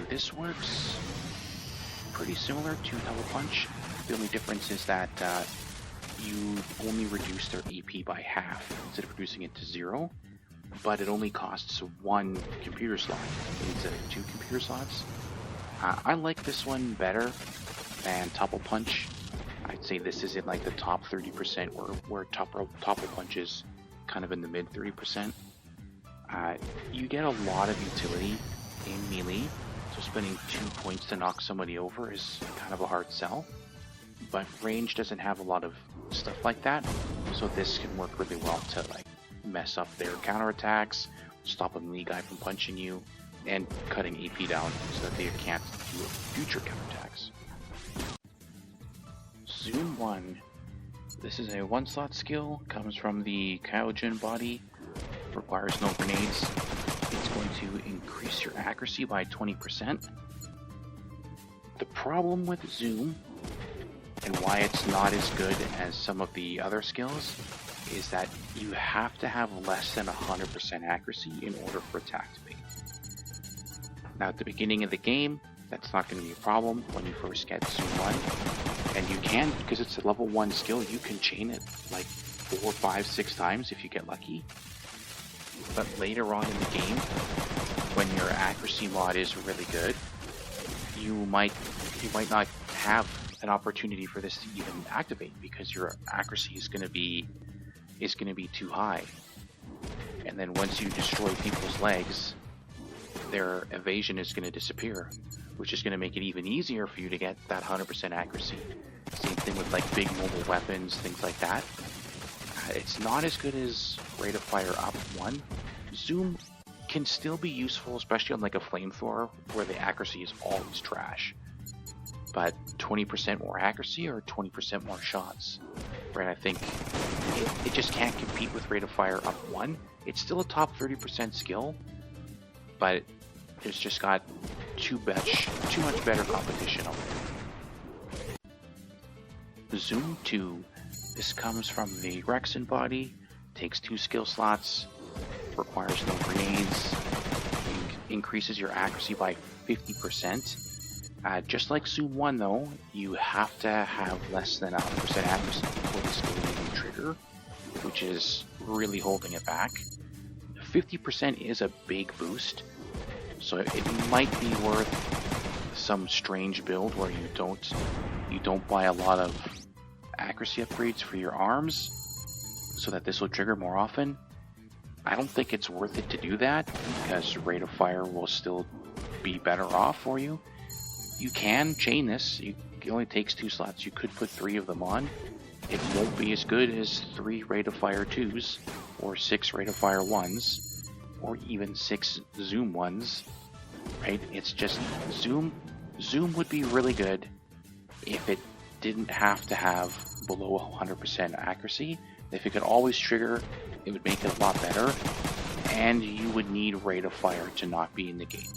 Speaker 1: This works pretty similar to Topple Punch. The only difference is that you only reduce their AP by half instead of reducing it to 0, but it only costs 1 computer slot instead of 2 computer slots. I like this one better than Topple Punch. I'd say this is in like the top 30%, where Topple Punch is kind of in the mid 30%. You get a lot of utility in melee, so spending 2 points to knock somebody over is kind of a hard sell. But range doesn't have a lot of stuff like that, so this can work really well to like mess up their counterattacks, stop a melee guy from punching you, and cutting AP down so that they can't do future counterattacks. Zoom 1. This is a 1-slot skill, comes from the Kyojin body, requires no grenades. It's going to increase your accuracy by 20%. The problem with Zoom, and why it's not as good as some of the other skills, is that you have to have less than 100% accuracy in order for it to activate. Now at the beginning of the game, that's not going to be a problem when you first get Zoom 1. And you can, because it's a level 1 skill, you can chain it like 4, 5, 6 times if you get lucky. But later on in the game, when your accuracy mod is really good, you might not have an opportunity for this to even activate because your accuracy is going to be too high. And then once you destroy people's legs, their evasion is going to disappear, which is going to make it even easier for you to get that 100% accuracy. Same thing with like big mobile weapons, things like that. It's not as good as Rate of Fire Up 1. Zoom can still be useful, especially on like a flamethrower where the accuracy is always trash. But 20% more accuracy or 20% more shots, right? I think it just can't compete with Rate of Fire Up 1. It's still a top 30% skill, but it's just got too much better competition on it. Zoom 2. This comes from the Rexon body, takes 2 skill slots, requires no grenades, increases your accuracy by 50%. Just like Zoom 1 though, you have to have less than 100% accuracy before the skill will even trigger, which is really holding it back. 50% is a big boost, so it might be worth some strange build where you don't buy a lot of accuracy upgrades for your arms so that this will trigger more often. I don't think it's worth it to do that because Rate of Fire will still be better off for you. You can chain this. It only takes 2 slots. You could put 3 of them on. It won't be as good as 3 Rate of Fire 2s or 6 Rate of Fire 1s or even 6 Zoom 1s, right? It's just Zoom would be really good if it didn't have to have below 100% accuracy. If it could always trigger, it would make it a lot better, and you would need rate of fire to not be in the game,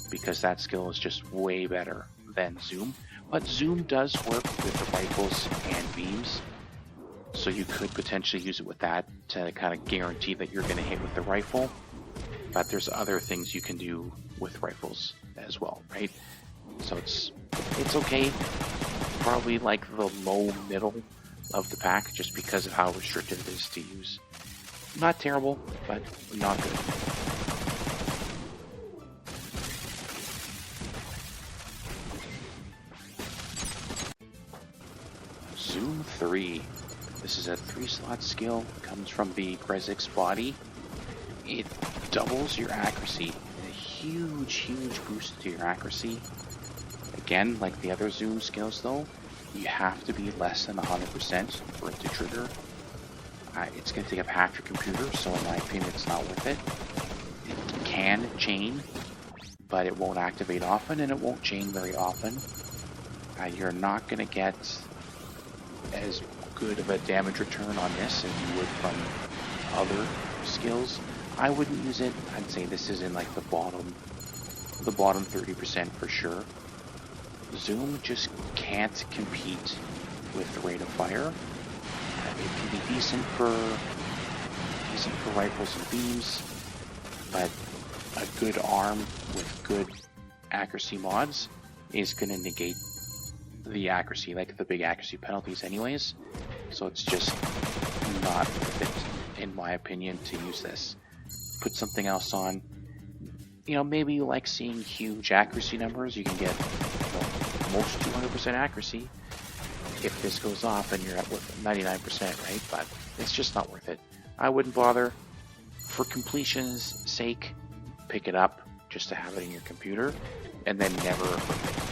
Speaker 1: because that skill is just way better than zoom. But zoom does work with the rifles and beams, so you could potentially use it with that to kind of guarantee that you're going to hit with the rifle. But there's other things you can do with rifles as well, right? So it's okay. Probably like the low middle of the pack, just because of how restricted it is to use. Not terrible, but not good. Zoom 3. This is a 3-slot skill. Comes from the Grezix body. It doubles your accuracy. A huge boost to your accuracy. Again, like the other zoom skills though, you have to be less than 100% for it to trigger. It's going to take up half your computer, so in my opinion it's not worth it. It can chain, but it won't activate often, and it won't chain very often. You're not going to get as good of a damage return on this as you would from other skills. I wouldn't use it. I'd say this is in like the bottom 30% for sure. Zoom just can't compete with the rate of fire. It can be decent for rifles and beams, but a good arm with good accuracy mods is going to negate the accuracy, like the big accuracy penalties anyways. So it's just not worth it, in my opinion, to use this. Put something else on. You know, maybe you like seeing huge accuracy numbers. You can get most 200% accuracy if this goes off and you're at 99%, right? But it's just not worth it. I wouldn't bother. For completion's sake, pick it up just to have it in your computer, and then never equip it.